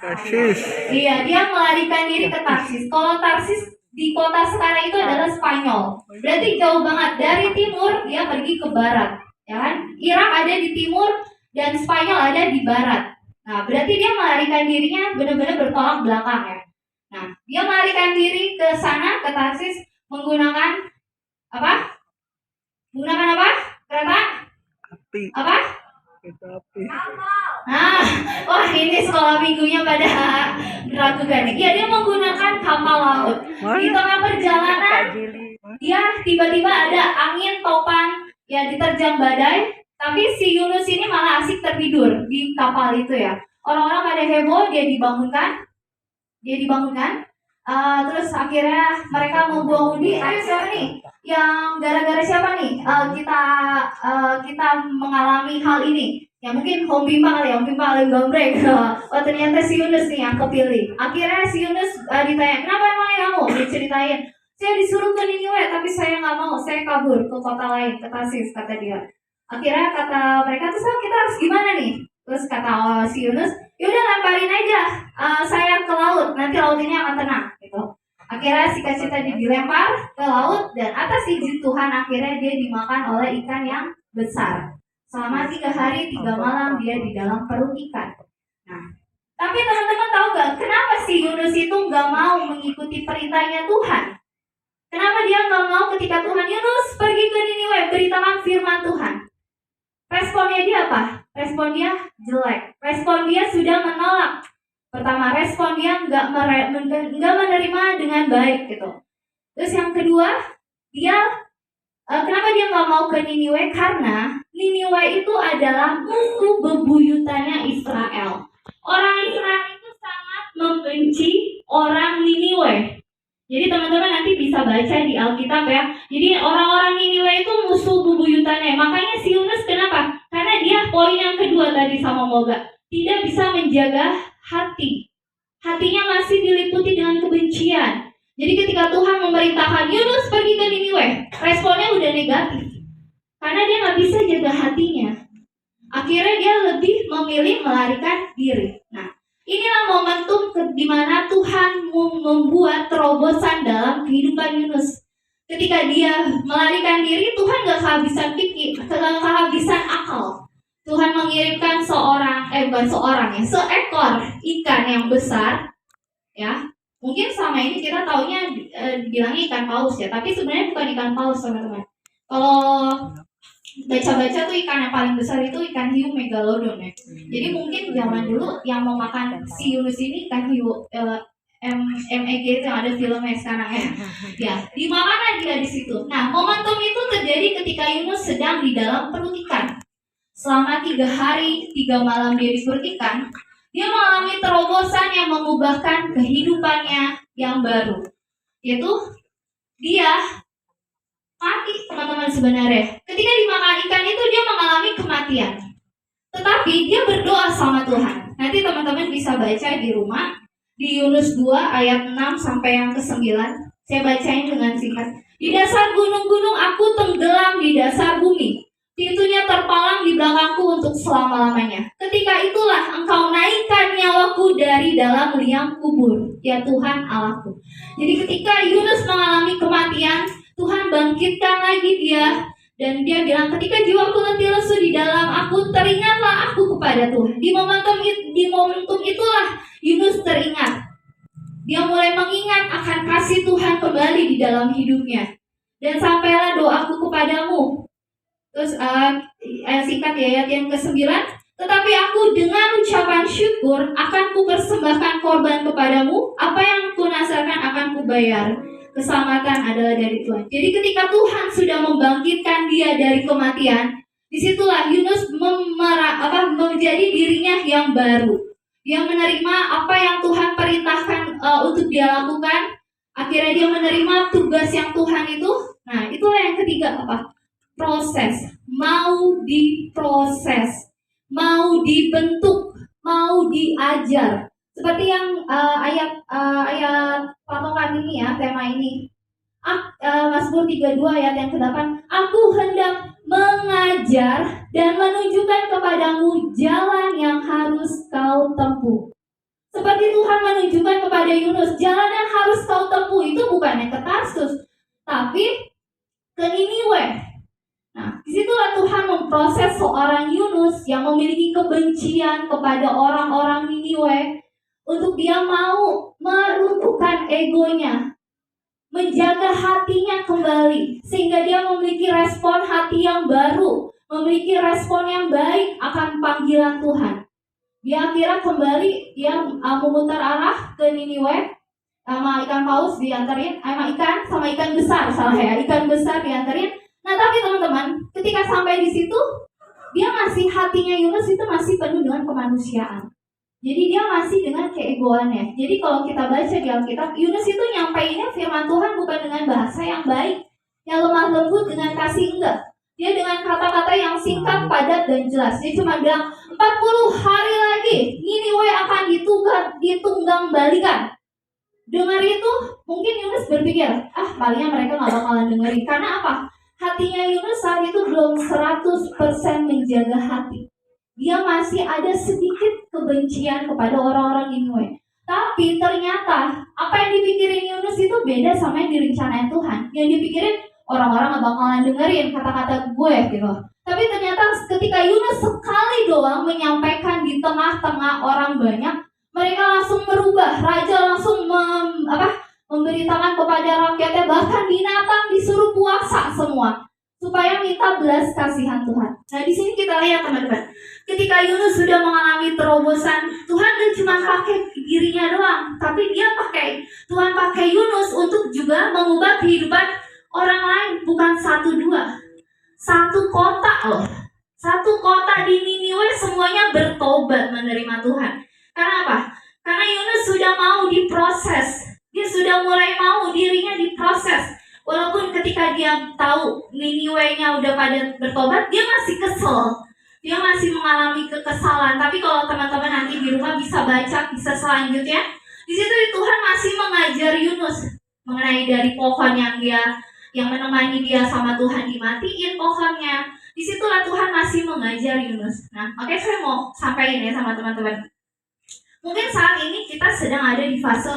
Tarsis. Iya, dia melarikan diri ke Tarsis. Kalau Tarsis di kota sekarang itu adalah Spanyol. Berarti jauh banget dari timur dia pergi ke barat, ya kan? Irak ada di timur dan Spanyol ada di barat. Nah, berarti dia melarikan dirinya benar-benar bertolak belakang ya. Nah, dia melarikan diri ke sana ke Tarsis menggunakan apa? Menggunakan apa? Kereta? Api. Apa? Kereta api. Nah, wah ini sekolah minggunya pada meragukan. Ya, dia menggunakan kapal laut. Di tengah perjalanan, dia tiba-tiba ada angin topan, ya diterjang badai. Tapi si Yunus ini malah asik tertidur di kapal itu ya. Orang-orang pada heboh, dia dibangunkan. Terus akhirnya mereka membuang Udi. Ayo siapa nih? Yang gara-gara siapa nih? Kita mengalami hal ini. Ya mungkin Om Bimba kali ya, Om Bimba paling gambreng. Oh ternyata si Yunus nih yang kepilih. Akhirnya si Yunus ditanya, kenapa emangnya kamu? Diceritain, saya disuruh ke Niniwe tapi saya nggak mau, saya kabur ke kota lain, ke Tarsis, kata dia. Akhirnya kata mereka, terus kita harus gimana nih? Terus kata si Yunus, yaudah lemparin aja saya ke laut, nanti laut ini akan tenang gitu. Akhirnya si kecil tadi dilempar ke laut dan atas izin Tuhan akhirnya dia dimakan oleh ikan yang besar. Selama 3 hari 3 malam dia di dalam perut ikan. Nah, tapi teman-teman tahu gak kenapa si Yunus itu gak mau mengikuti perintahnya Tuhan? Kenapa dia gak mau ketika Tuhan, Yunus pergi ke Niniwe, beritakan firman Tuhan? Responnya dia apa? Respon dia jelek. Respon dia sudah menolak. Pertama, respon dia nggak menerima dengan baik gitu. Terus yang kedua, dia kenapa dia nggak mau ke Niniwe? Karena Niniwe itu adalah musuh bebuyutannya Israel. Orang Israel itu sangat membenci orang Niniwe. Jadi teman-teman nanti bisa baca di Alkitab ya. Jadi orang-orang Niniwe itu musuh bebuyutannya. Makanya si Yunus kenapa? Karena dia poin yang kedua tadi sama Moga, tidak bisa menjaga hati. Hatinya masih diliputi dengan kebencian. Jadi ketika Tuhan memerintahkan Yunus pergi ke Niniwe, responnya udah negatif. Karena dia nggak bisa jaga hatinya. Akhirnya dia lebih memilih melarikan diri. Nah, inilah momentum di mana Tuhan membuat terobosan dalam kehidupan Yunus. Ketika dia melarikan diri, Tuhan gak kehabisan pikir, gak kehabisan akal. Tuhan mengirimkan seekor ikan yang besar, ya. Mungkin selama ini kita taunya bilangnya ikan paus ya, tapi sebenarnya bukan ikan paus teman-teman. Kalau baca-baca tuh ikan yang paling besar itu ikan hiu megalodon ya. Jadi mungkin zaman dulu yang mau makan si Yunus ini ikan hiu MEG itu yang ada filmnya sekarang ya. Ya, dimakan dia di situ. Nah, momentum itu terjadi ketika Yunus sedang di dalam perut ikan. Selama 3 hari 3 malam dia di perut ikan, dia mengalami terobosan yang mengubahkan kehidupannya yang baru. Yaitu dia mati teman-teman sebenarnya. Ketika dimakan ikan itu dia mengalami kematian. Tetapi dia berdoa sama Tuhan. Nanti teman-teman bisa baca di rumah. Di Yunus 2 ayat 6 sampai yang ke-9. Saya bacain dengan singkat. Di dasar gunung-gunung aku tenggelam di dasar bumi. Pintunya terpalang di belakangku untuk selama-lamanya. Ketika itulah engkau naikkan nyawaku dari dalam liang kubur, ya Tuhan Allahku. Jadi ketika Yunus mengalami kematian, Tuhan bangkitkan lagi dia. Dan dia bilang, ketika jiwaku letih lesu di dalam aku, teringatlah aku kepada Tuhan. Di momentum itulah Yunus teringat. Dia mulai mengingat akan kasih Tuhan kembali di dalam hidupnya. Dan sampailah doaku kepadamu. Terus singkat ya, ayat yang ke-9. Tetapi aku dengan ucapan syukur akan kupersembahkan korban kepadamu. Apa yang kunasarkan akan kubayar. Keselamatan adalah dari Tuhan. Jadi ketika Tuhan sudah membangkitkan dia dari kematian, disitulah Yunus menjadi dirinya yang baru. Dia menerima apa yang Tuhan perintahkan untuk dia lakukan. Akhirnya dia menerima tugas yang Tuhan itu. Nah, itulah yang ketiga apa? Proses. Mau diproses, mau dibentuk, mau diajar. Seperti yang ayat patokan ini ya, tema ini. Mazmur 32 ayat yang ke-8. Aku hendak mengajar dan menunjukkan kepadamu jalan yang harus kau tempuh. Seperti Tuhan menunjukkan kepada Yunus, jalan yang harus kau tempuh itu bukannya ke Tarsus, tapi ke Niniwe. Nah, disitulah Tuhan memproses seorang Yunus yang memiliki kebencian kepada orang-orang Niniwe untuk dia mau meruntuhkan egonya, menjaga hatinya kembali, sehingga dia memiliki respon hati yang baru, memiliki respon yang baik akan panggilan Tuhan. Dia akhirnya kembali, dia memutar arah ke Niniwe, sama ikan paus diantarin, sama ikan besar, ikan besar diantarin. Nah, tapi teman-teman, ketika sampai di situ, dia hatinya Yunus itu masih penuh dengan kemanusiaan. Jadi dia masih dengan keegoannya. Jadi kalau kita baca di Alkitab, Yunus itu nyampeinnya firman Tuhan bukan dengan bahasa yang baik, yang lemah lembut dengan kasih, enggak. Dia dengan kata-kata yang singkat, padat, dan jelas. Dia cuma bilang, 40 hari lagi Niniwe akan ditunggang balikan. Dengar itu, mungkin Yunus berpikir, palingnya mereka gak bakalan dengerin. Karena apa? Hatinya Yunus saat itu belum 100% menjaga hati. Dia masih ada sedikit kebencian kepada orang-orang Niniwe. Tapi ternyata apa yang dipikirin Yunus itu beda sama yang direncanain Tuhan. Yang dipikirin orang-orang gak bakalan dengerin kata-kata gue gitu. Tapi ternyata ketika Yunus sekali doang menyampaikan di tengah-tengah orang banyak, mereka langsung merubah. Raja langsung memberitakan kepada rakyatnya, bahkan binatang disuruh puasa semua supaya minta belas kasihan Tuhan. Nah, di sini kita lihat teman-teman, ketika Yunus sudah mengalami terobosan, Tuhan gak cuma pakai dirinya doang, tapi Tuhan pakai Yunus untuk juga mengubah kehidupan orang lain, bukan 1-2, 1 kota loh. 1 kota di Niniwe semuanya bertobat menerima Tuhan. Karena apa? Karena Yunus sudah mau diproses. Dia sudah mulai mau dirinya diproses. Walaupun ketika dia tahu Niniwe-nya udah pada bertobat, dia masih kesel. Dia masih mengalami kekesalan. Tapi kalau teman-teman nanti di rumah bisa baca kisah selanjutnya, di situ Tuhan masih mengajar Yunus mengenai dari pohon yang menemani dia sama Tuhan dimatiin pohonnya. Disitulah Tuhan masih mengajar Yunus. Nah, oke, saya mau sampaikan ya sama teman-teman. Mungkin saat ini kita sedang ada di fase,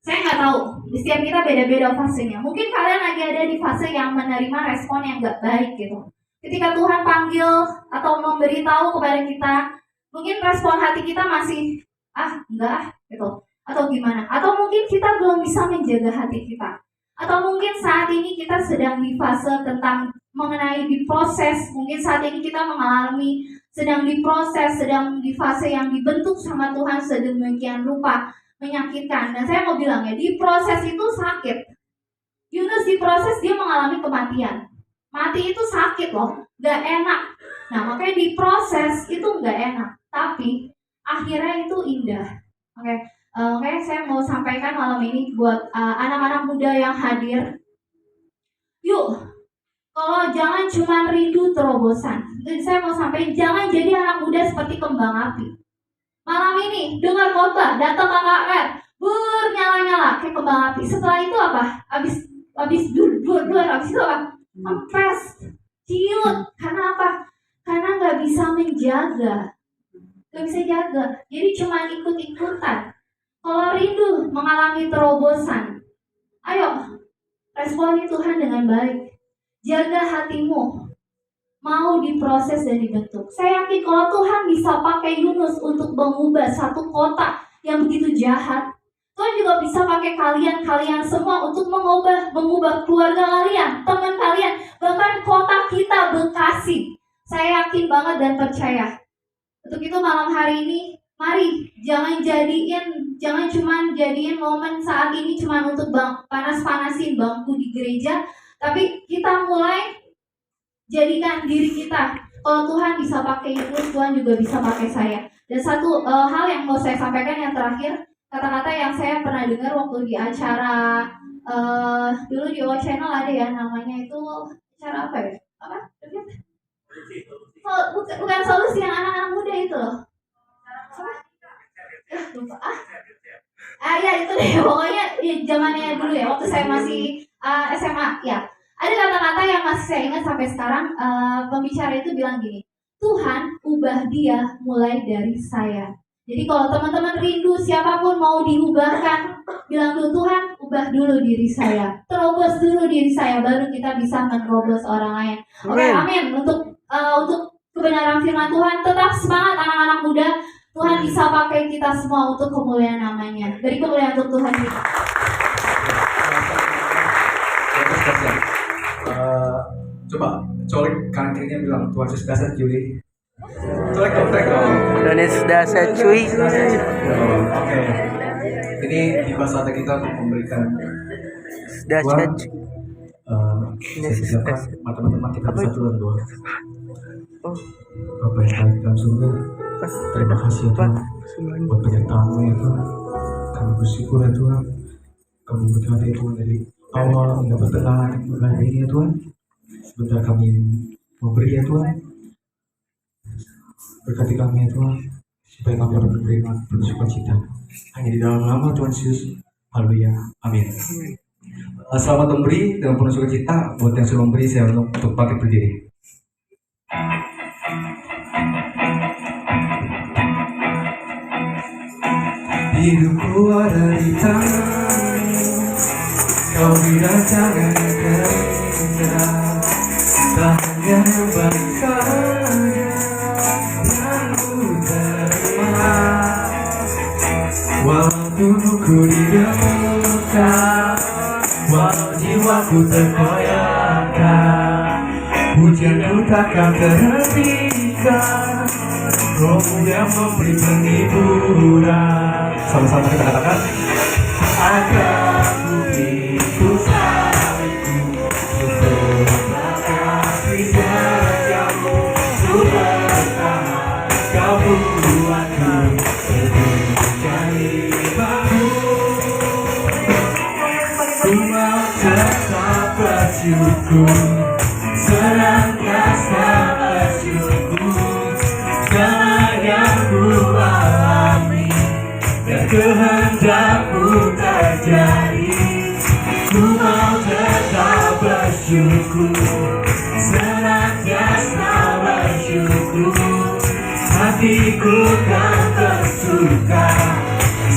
saya nggak tahu, setiap kita beda-beda fasenya. Mungkin kalian lagi ada di fase yang menerima respon yang nggak baik gitu. Ketika Tuhan panggil atau memberitahu kepada kita, mungkin respon hati kita masih enggak gitu, atau gimana? Atau mungkin kita belum bisa menjaga hati kita. Atau mungkin saat ini kita sedang di fase tentang mengenai diproses. Mungkin saat ini kita mengalami sedang diproses, sedang di fase yang dibentuk sama Tuhan sedemikian rupa, menyakitkan. Dan saya mau bilang ya, diproses itu sakit. Yunus diproses, dia mengalami kematian. Mati itu sakit loh, gak enak. Nah, makanya diproses itu gak enak, tapi akhirnya itu indah. Oke, saya mau sampaikan malam ini buat anak-anak muda yang hadir. Yuk, kalau jangan cuma rindu terobosan. Dan saya mau sampaikan, jangan jadi anak muda seperti kembang api. Malam ini dengar khotbah, datang KKR, bernyala-nyala kayak kembang api. Setelah itu apa? Habis dur, habis itu apa? Kempes, ciut. Karena apa? Karena nggak bisa menjaga, nggak bisa jaga. Jadi cuma ikut-ikutan. Kalau rindu mengalami terobosan, ayo responi Tuhan dengan baik. Jaga hatimu, mau diproses dan dibentuk. Saya yakin kalau Tuhan bisa pakai Yunus untuk mengubah 1 kota yang begitu jahat, Tuhan juga bisa pakai kalian semua untuk mengubah keluarga kalian, teman kalian, bahkan kota kita Bekasi. Saya yakin banget dan percaya. Untuk itu malam hari ini, mari jangan cuma jadiin momen saat ini cuma untuk panas-panasin bangku di gereja, tapi kita mulai jadikan diri kita. Kalau Tuhan bisa pakai Yunus, Tuhan juga bisa pakai saya. Dan satu hal yang mau saya sampaikan yang terakhir, kata-kata yang saya pernah dengar waktu di acara dulu di O Channel ada ya, namanya itu acara apa ya? Bukan solusi yang anak-anak muda itu loh. Lupa ya itu deh, pokoknya zamannya dulu ya, waktu saya masih SMA ya. Ada kata-kata yang masih saya ingat sampai sekarang. Pembicara itu bilang gini, Tuhan ubah dia mulai dari saya. Jadi kalau teman-teman rindu siapapun mau diubahkan, bilang dulu, Tuhan ubah dulu diri saya, terobos dulu diri saya, baru kita bisa menerobos orang lain. Oke, amin. Untuk kebenaran firman Tuhan, tetap semangat anak-anak muda. Tuhan bisa pakai kita semua untuk kemuliaan namanya. Beri kemuliaan untuk Tuhan kita. Coba colek kanan kirinya bilang Tuhan Yesus dasar cuy. Colek dong. Tuhan Yesus dasar cuy. Oke. Ini tiba saatnya kita untuk memberikan Dasar Tuhan. Saya siapkan teman-teman kita bersatu dan doa. Bapak yang baik dalam surga, terima kasih ya Tuhan buat penyertaan-Mu ya Tuhan. Kami bersyukur ya Tuhan, kami berkata ya Tuhan dari awal hingga pertengahan bulan ini ya Tuhan. Sebentar kami memberi ya Tuhan, berkati kami ya Tuhan, supaya kami dapat menerima penuh sukacita hanya di dalam nama Tuhan Yesus. Haleluya, amin. Selamat memberi dengan penuh sukacita. Buat yang sudah memberi, saya untuk pakai berdiri. Hidupku ada di tangan-Mu, Kau dirancangkan keindahan, tak hanya yang baik saja yang ku terima. Walau tubuhku didemukan, walau jiwaku terkoyakkan, pujianku takkan terhentikan. Rohmu yang memberi penghiburan, Sama-sama kita katakan. Agar buktiku salibku untuk kasih setiamu, ku bertahan, kau buatku dari bahu. Ku mau tetap bersyukur, senantiasa bersyukur, segala yang ku alami dan kehendakmu terjadi. Ku mau tetap bersyukur, senantiasa bersyukur, hatiku kan tersuka,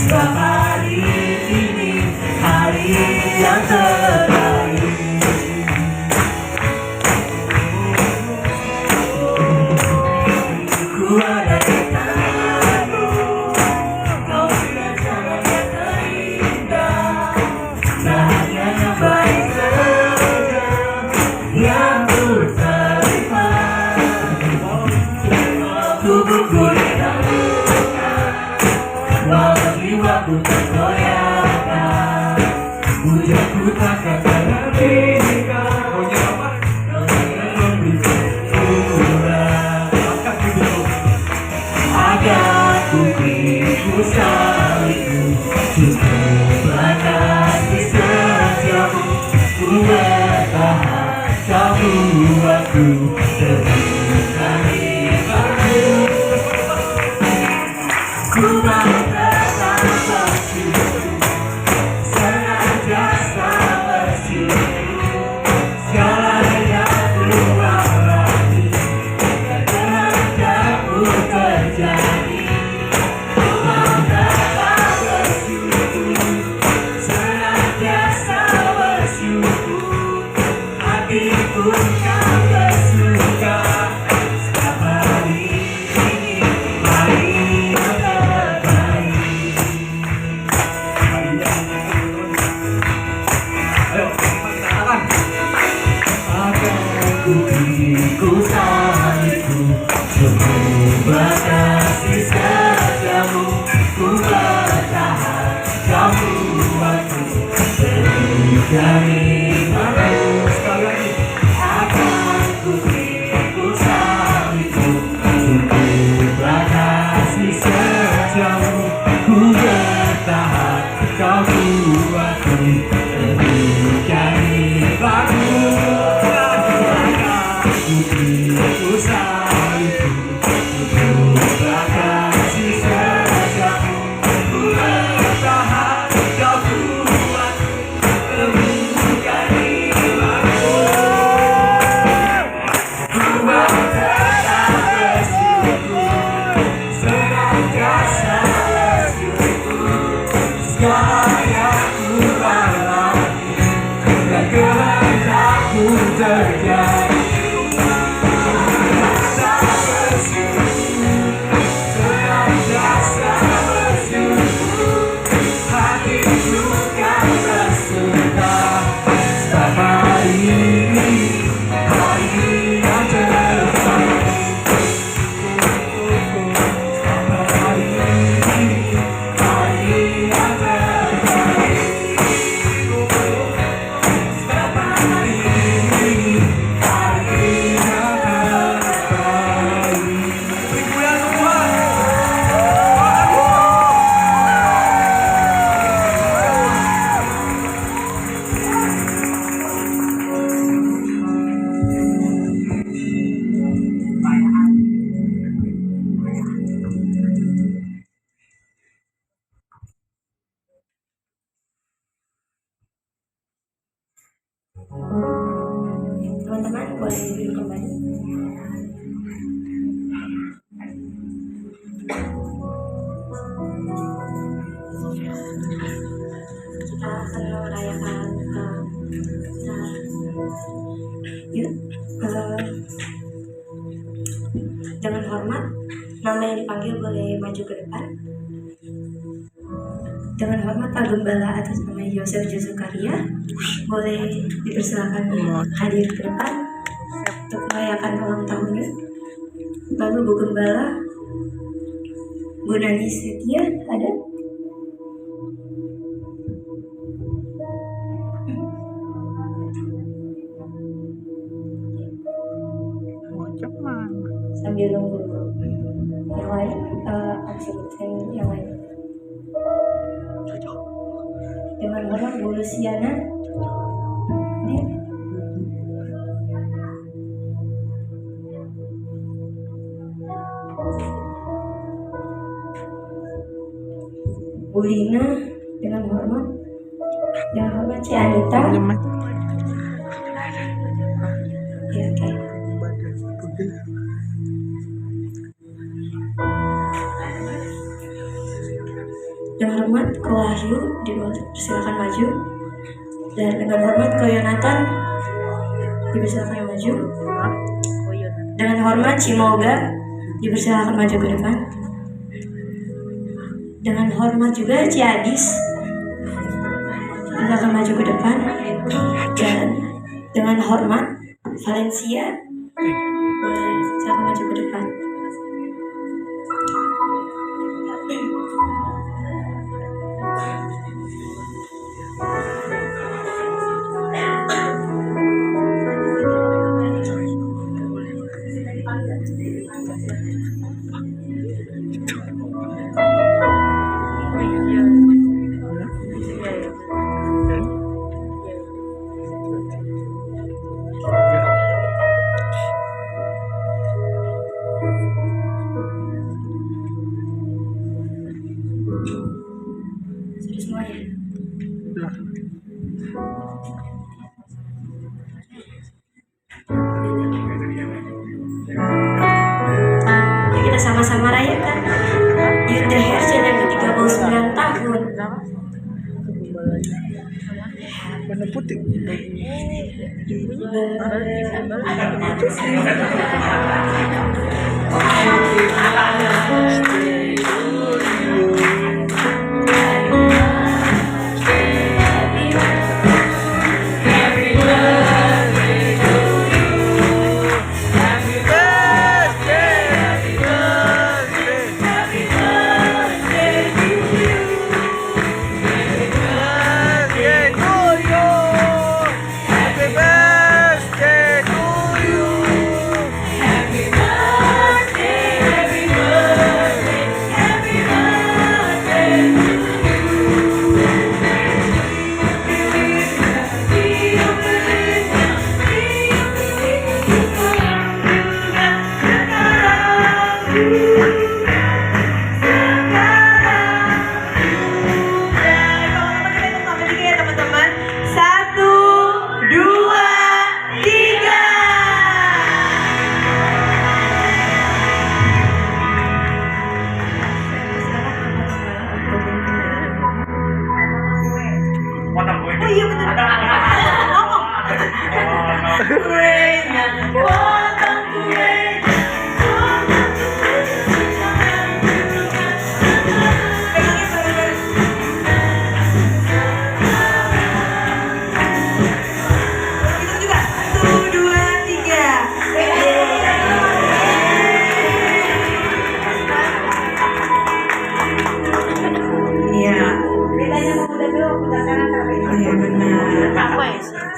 sebab hari ini hari yang terbaik. Ku ada di tanganmu, kau sudah sangat terindah, tak hanya yang baik saja yang ku terima. Tubuhku didahulukan, walau jiwaku tergoyahkan, hujanku takkan terhentikan. Agar buktiku salibku cukuplah kasih setiamu, ku bertahan, kau buatku terhindar dari bahu. Ku mau tetap bersyukur, senantiasa bersyukur, segala yang ku alami dan kehendakmu terjadi. Ku mau tetap bersyukur, senantiasa bersyukur, hatiku kan bersuka, setiap hari ini hari yang terbaik. Ayo, katakan. Agar buktiku salibku cukuplah kasih setiamu, ku bertahan, kau buatku dari bahu. Sekali lagi. Agar buktiku salibku cukuplah kasih setiamu, ku bertahan, kau buatku dari bahu. Buktiku salibku cukuplah kasih setiamu, ku bertahan, kau buatku dari bahu. Ku mau tetap bersyukur, senantiasa bersyukur, segala yang ku alami dan kehendakmu terjadi. Senantiasa bersyukur, hatiku kan tersuka, sebab hari ini hari yang terbaik. Sebab hari ini hari yang terbaik. Sebab hari ini hari yang terbaik. Beri kemuliaan Tuhan. Teman-teman boleh duduk kembali. Kita akan merayakan yuk, dengan hormat nama yang dipanggil boleh maju ke depan. Dengan hormat Pak Gembala atas nama Yosef Josukaria boleh dipersilakan hadir ke depan untuk merayakan ulang tahunnya. Lalu Bu Gembala Bu Nani Setia ada? sambil nunggu yang lain. Aku sebutin yang lain. Dengan hormat Bu Luciana. Dia. Bu Lina, dengan hormat Ci Anita. Ya, oke. Dengan hormat ke Wahyu, dipersilakan maju. Dan dengan hormat ke Yonatan, dipersilakan maju. Dengan hormat Cimoga, dipersilakan maju ke depan. Dengan hormat juga Ciadis, silakan maju ke depan. Dan dengan hormat Valencia, silakan maju ke depan. Sudah semuanya. Kita sama-sama rayakan Youth the Hersen yang ke-39 tahun. Warna putih.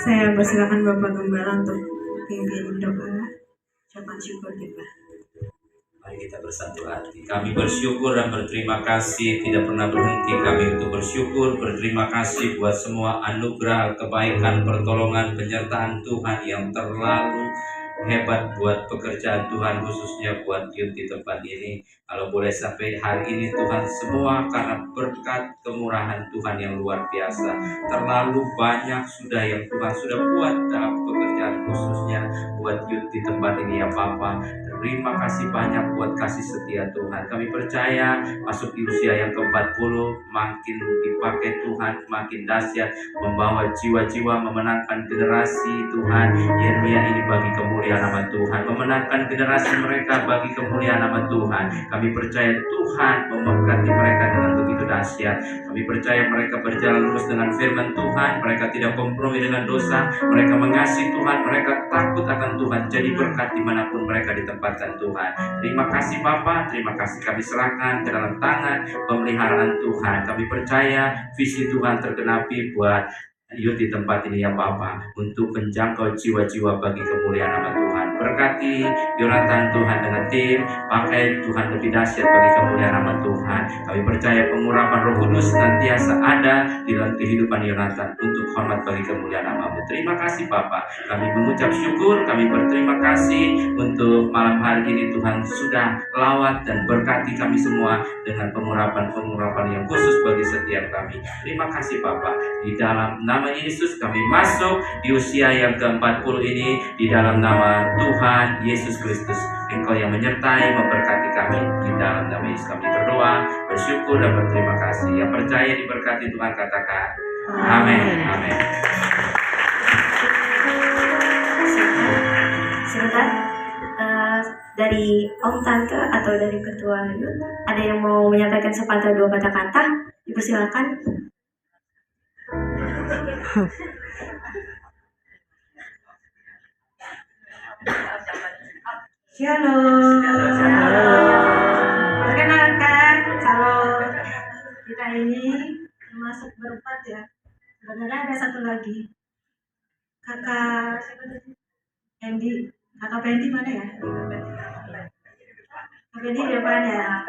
Saya persilakan Bapak Gembala untuk pimpin doa ucapan syukur kita. Mari kita bersatu hati. Kami bersyukur dan berterima kasih, tidak pernah berhenti kami untuk bersyukur, berterima kasih buat semua anugerah, kebaikan, pertolongan, penyertaan Tuhan yang terlalu hebat buat pekerjaan Tuhan, khususnya buat youth di tempat ini. Kalau boleh sampai hari ini Tuhan, semua karena berkat kemurahan Tuhan yang luar biasa. Terlalu banyak sudah yang Tuhan sudah buat dalam pekerjaan khususnya buat youth di tempat ini ya Bapa. Terima kasih banyak buat kasih setia Tuhan. Kami percaya masuk di usia yang ke-40 makin dipakai Tuhan, makin dahsyat, membawa jiwa-jiwa, memenangkan generasi Tuhan. Yeremia ini bagi kemuliaan nama Tuhan, memenangkan generasi mereka bagi kemuliaan nama Tuhan. Kami percaya Tuhan memberkati mereka dengan begitu dahsyat. Kami percaya mereka berjalan lurus dengan firman Tuhan, mereka tidak kompromi dengan dosa, mereka mengasihi Tuhan, mereka takut akan Tuhan, jadi berkat dimanapun mereka ditempatkan Tuhan. Terima kasih Bapa, terima kasih kami serahkan ke dalam tangan pemeliharaan Tuhan. Kami percaya visi Tuhan tergenapi buat youth di tempat ini ya Bapa, untuk menjangkau jiwa-jiwa bagi kemuliaan nama Tuhan. berkati Yonatan Tuhan dengan tim, pakai Tuhan lebih dahsyat bagi kemuliaan nama Tuhan. Kami percaya pengurapan Roh Kudus senantiasa ada di dalam kehidupan Yonatan untuk hormat bagi kemuliaan nama-Mu. Terima kasih Bapa. Kami mengucap syukur, kami berterima kasih untuk malam hari ini Tuhan sudah lawat dan berkati kami semua dengan pengurapan-pengurapan yang khusus bagi setiap kami. Terima kasih Bapa. Di dalam nama Yesus kami masuk di usia yang ke-40 ini di dalam nama Tuhan Yesus Kristus. Engkau yang menyertai, memberkati kami. Di dalam nama Yesus kami berdoa, bersyukur dan berterima kasih. Yang percaya diberkati Tuhan katakan amin. Amin. Sebentar, dari Om Tante atau dari Ketua Yud, ada yang mau menyampaikan sepatah dua kata-kata? Dipersilakan. Shalom. Perkenalkan, kalau kita ini termasuk berempat ya. Sebenarnya ada satu lagi. Kakak Pendi. Kakak Pendi mana ya? Kakak Pendi di depan ya.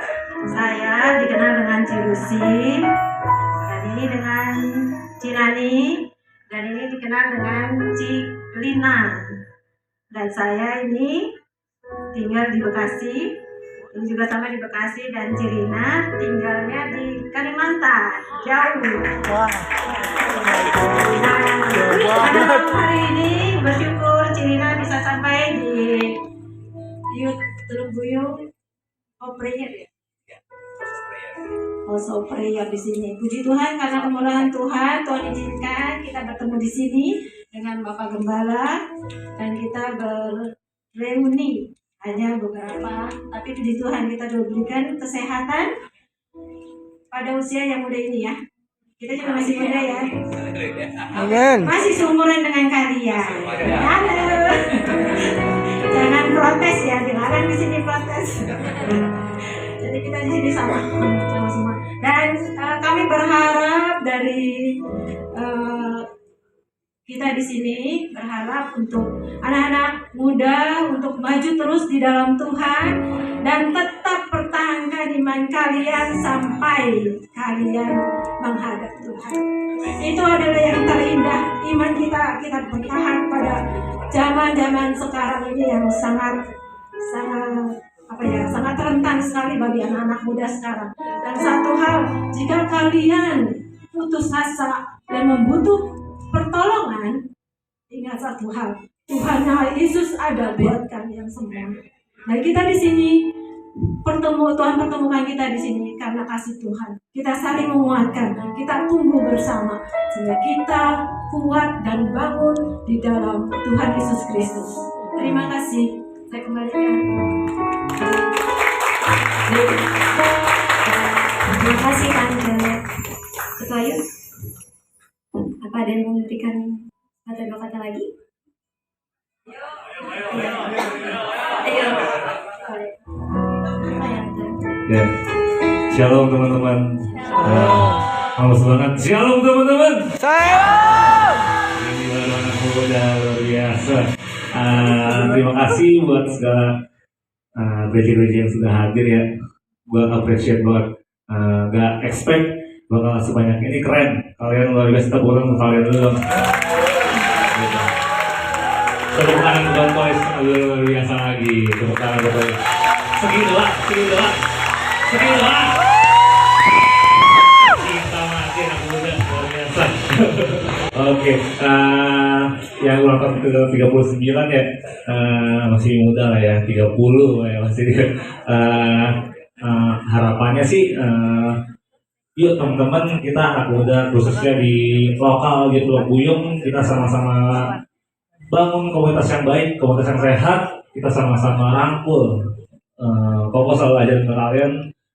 Saya dikenal dengan Cilusi. Dan ini dengan Cinani. Dan ini dikenal dengan Cilina. Dan saya ini tinggal di Bekasi, ini juga sama di Bekasi, dan Cirina tinggalnya di Kalimantan, jauh. Pada malam hari ini bersyukur Cirina bisa sampai di Yud Teluk Buyung, Prayer ya. Also prayer di sini. Puji Tuhan karena kemurahan Tuhan, Tuhan izinkan kita bertemu di sini dengan Bapak Gembala dan kita reuni hanya beberapa, tapi puji Tuhan kita diberikan kesehatan pada usia yang muda ini ya. Kita juga masih muda ya. Amin. Masih seumuran dengan kalian. Halo. Jangan protes ya, dilarang di sini protes. Jadi kita di sini sama semua. Dan kami berharap dari kita di sini berharap untuk anak-anak muda untuk maju terus di dalam Tuhan dan tetap pertahankan iman kalian sampai kalian menghadap Tuhan. Itu adalah yang terindah, iman kita bertahan pada zaman-zaman sekarang ini yang sangat rentan sekali bagi anak-anak muda sekarang. Dan satu hal, jika kalian putus asa dan membutuhkan pertolongan, ingat satu hal, Tuhan Yesus ada buat kalian semua. Nah, kita di sini Tuhan pertemukan kita di sini karena kasih Tuhan. Kita saling menguatkan, kita tumbuh bersama sehingga kita kuat dan bangun di dalam Tuhan Yesus Kristus. Terima kasih. Saya kembalikan. Terima kasih Tante Ketua Yud. Apa ada yang memberikan dua kata lagi? Ayo. Ya, shalom teman-teman. Halo semangat, shalom teman-teman. Ini anak muda luar biasa. Terima kasih buat segala gereja-gereja yang sudah hadir ya. Gue appreciate banget. Gak expect bakal sebanyak ini, keren. Kalian luar biasa, tepuk tangan untuk kalian dulu. Tepuk tangan buat boys, luar biasa lagi. Tepuk tangan buat boys. Segitulah. Cinta mati anak muda, luar biasa. Oke, yang ulang tahun ke-39 ya, masih muda lah ya, 30 ya masih. Harapannya sih, yuk teman-teman, kita anak muda khususnya di lokal di Teluk Buyung, kita sama-sama bangun komunitas yang baik, komunitas yang sehat. Kita sama-sama rangkul. Koko selalu ajarin ke kalian,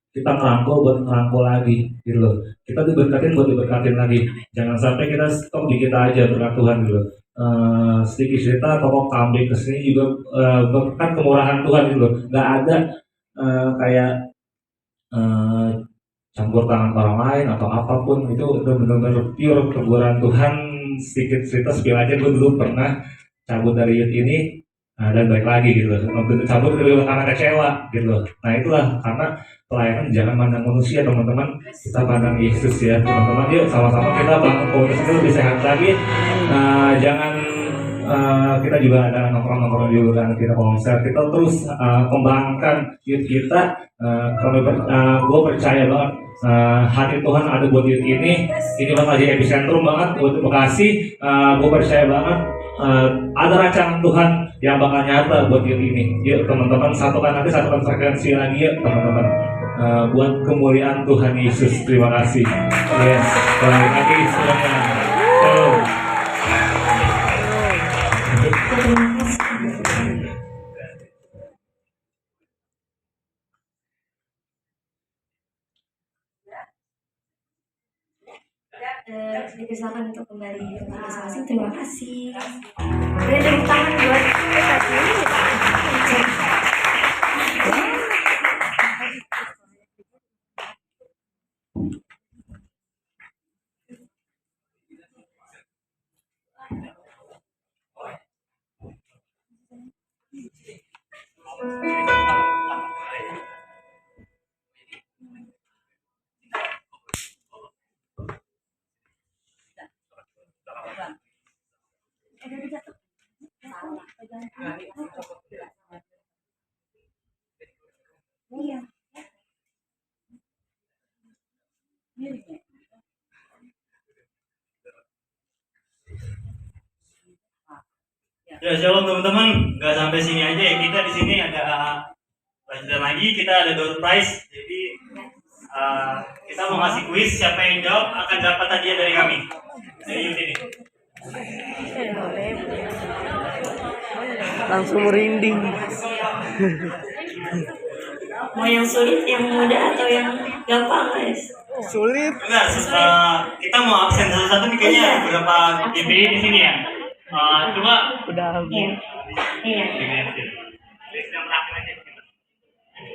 kita merangkul buat merangkul lagi gitu loh. Kita diberkatin buat diberkatin lagi. Jangan sampai kita stop di kita aja berkat Tuhan gitu loh. Sedikit cerita, Koko kambing kesini juga berkat kemurahan Tuhan gitu loh. Gak ada kayak campur tangan orang lain atau apapun, itu benar-benar pure keburan Tuhan. Sedikit cerita spill aja, gue dulu pernah cabut dari youth ini, dan balik lagi gitu loh. Cabut karena kecewa gitu loh. Nah itulah karena pelayanan jangan pandang manusia teman-teman, kita pandang Yesus ya teman-teman. Yuk sama-sama kita bangun komunitas itu lebih sehat lagi. Jangan kita juga ada nongkrong-nongkrong juga kan, kita konser, kita terus kembangkan youth kita. Gue percaya banget hati Tuhan ada buat youth ini bakal jadi epicentrum banget buat Bekasi. Gue percaya banget ada rancangan Tuhan yang bakal nyata buat youth ini. Yuk teman-teman, satukan frekuensi lagi ya teman-teman, buat kemuliaan Tuhan Yesus. Terima kasih. Yes, balik lagi semuanya. Dipersilakan untuk kembali ke tempat masing-masing. Terima kasih. Beri tepuk tangan buat Ya, shalom teman-teman. Nggak sampai sini aja ya. Kita di sini ada lanjutan lagi. Kita ada door prize. Jadi kita mau ngasih kuis. Siapa yang jawab akan dapat hadiah dari kami. Dari youth ini. Langsung merinding. Mau yang sulit, yang mudah, atau yang gampang guys? Sulit. Enggak, kita mau absen satu-satu nih kayaknya beberapa GBI di sini ya. Coba Udah habis. Iya.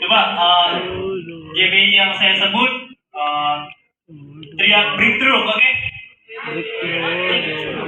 Coba GBI yang saya sebut teriak breakthrough, oke? Breakthrough.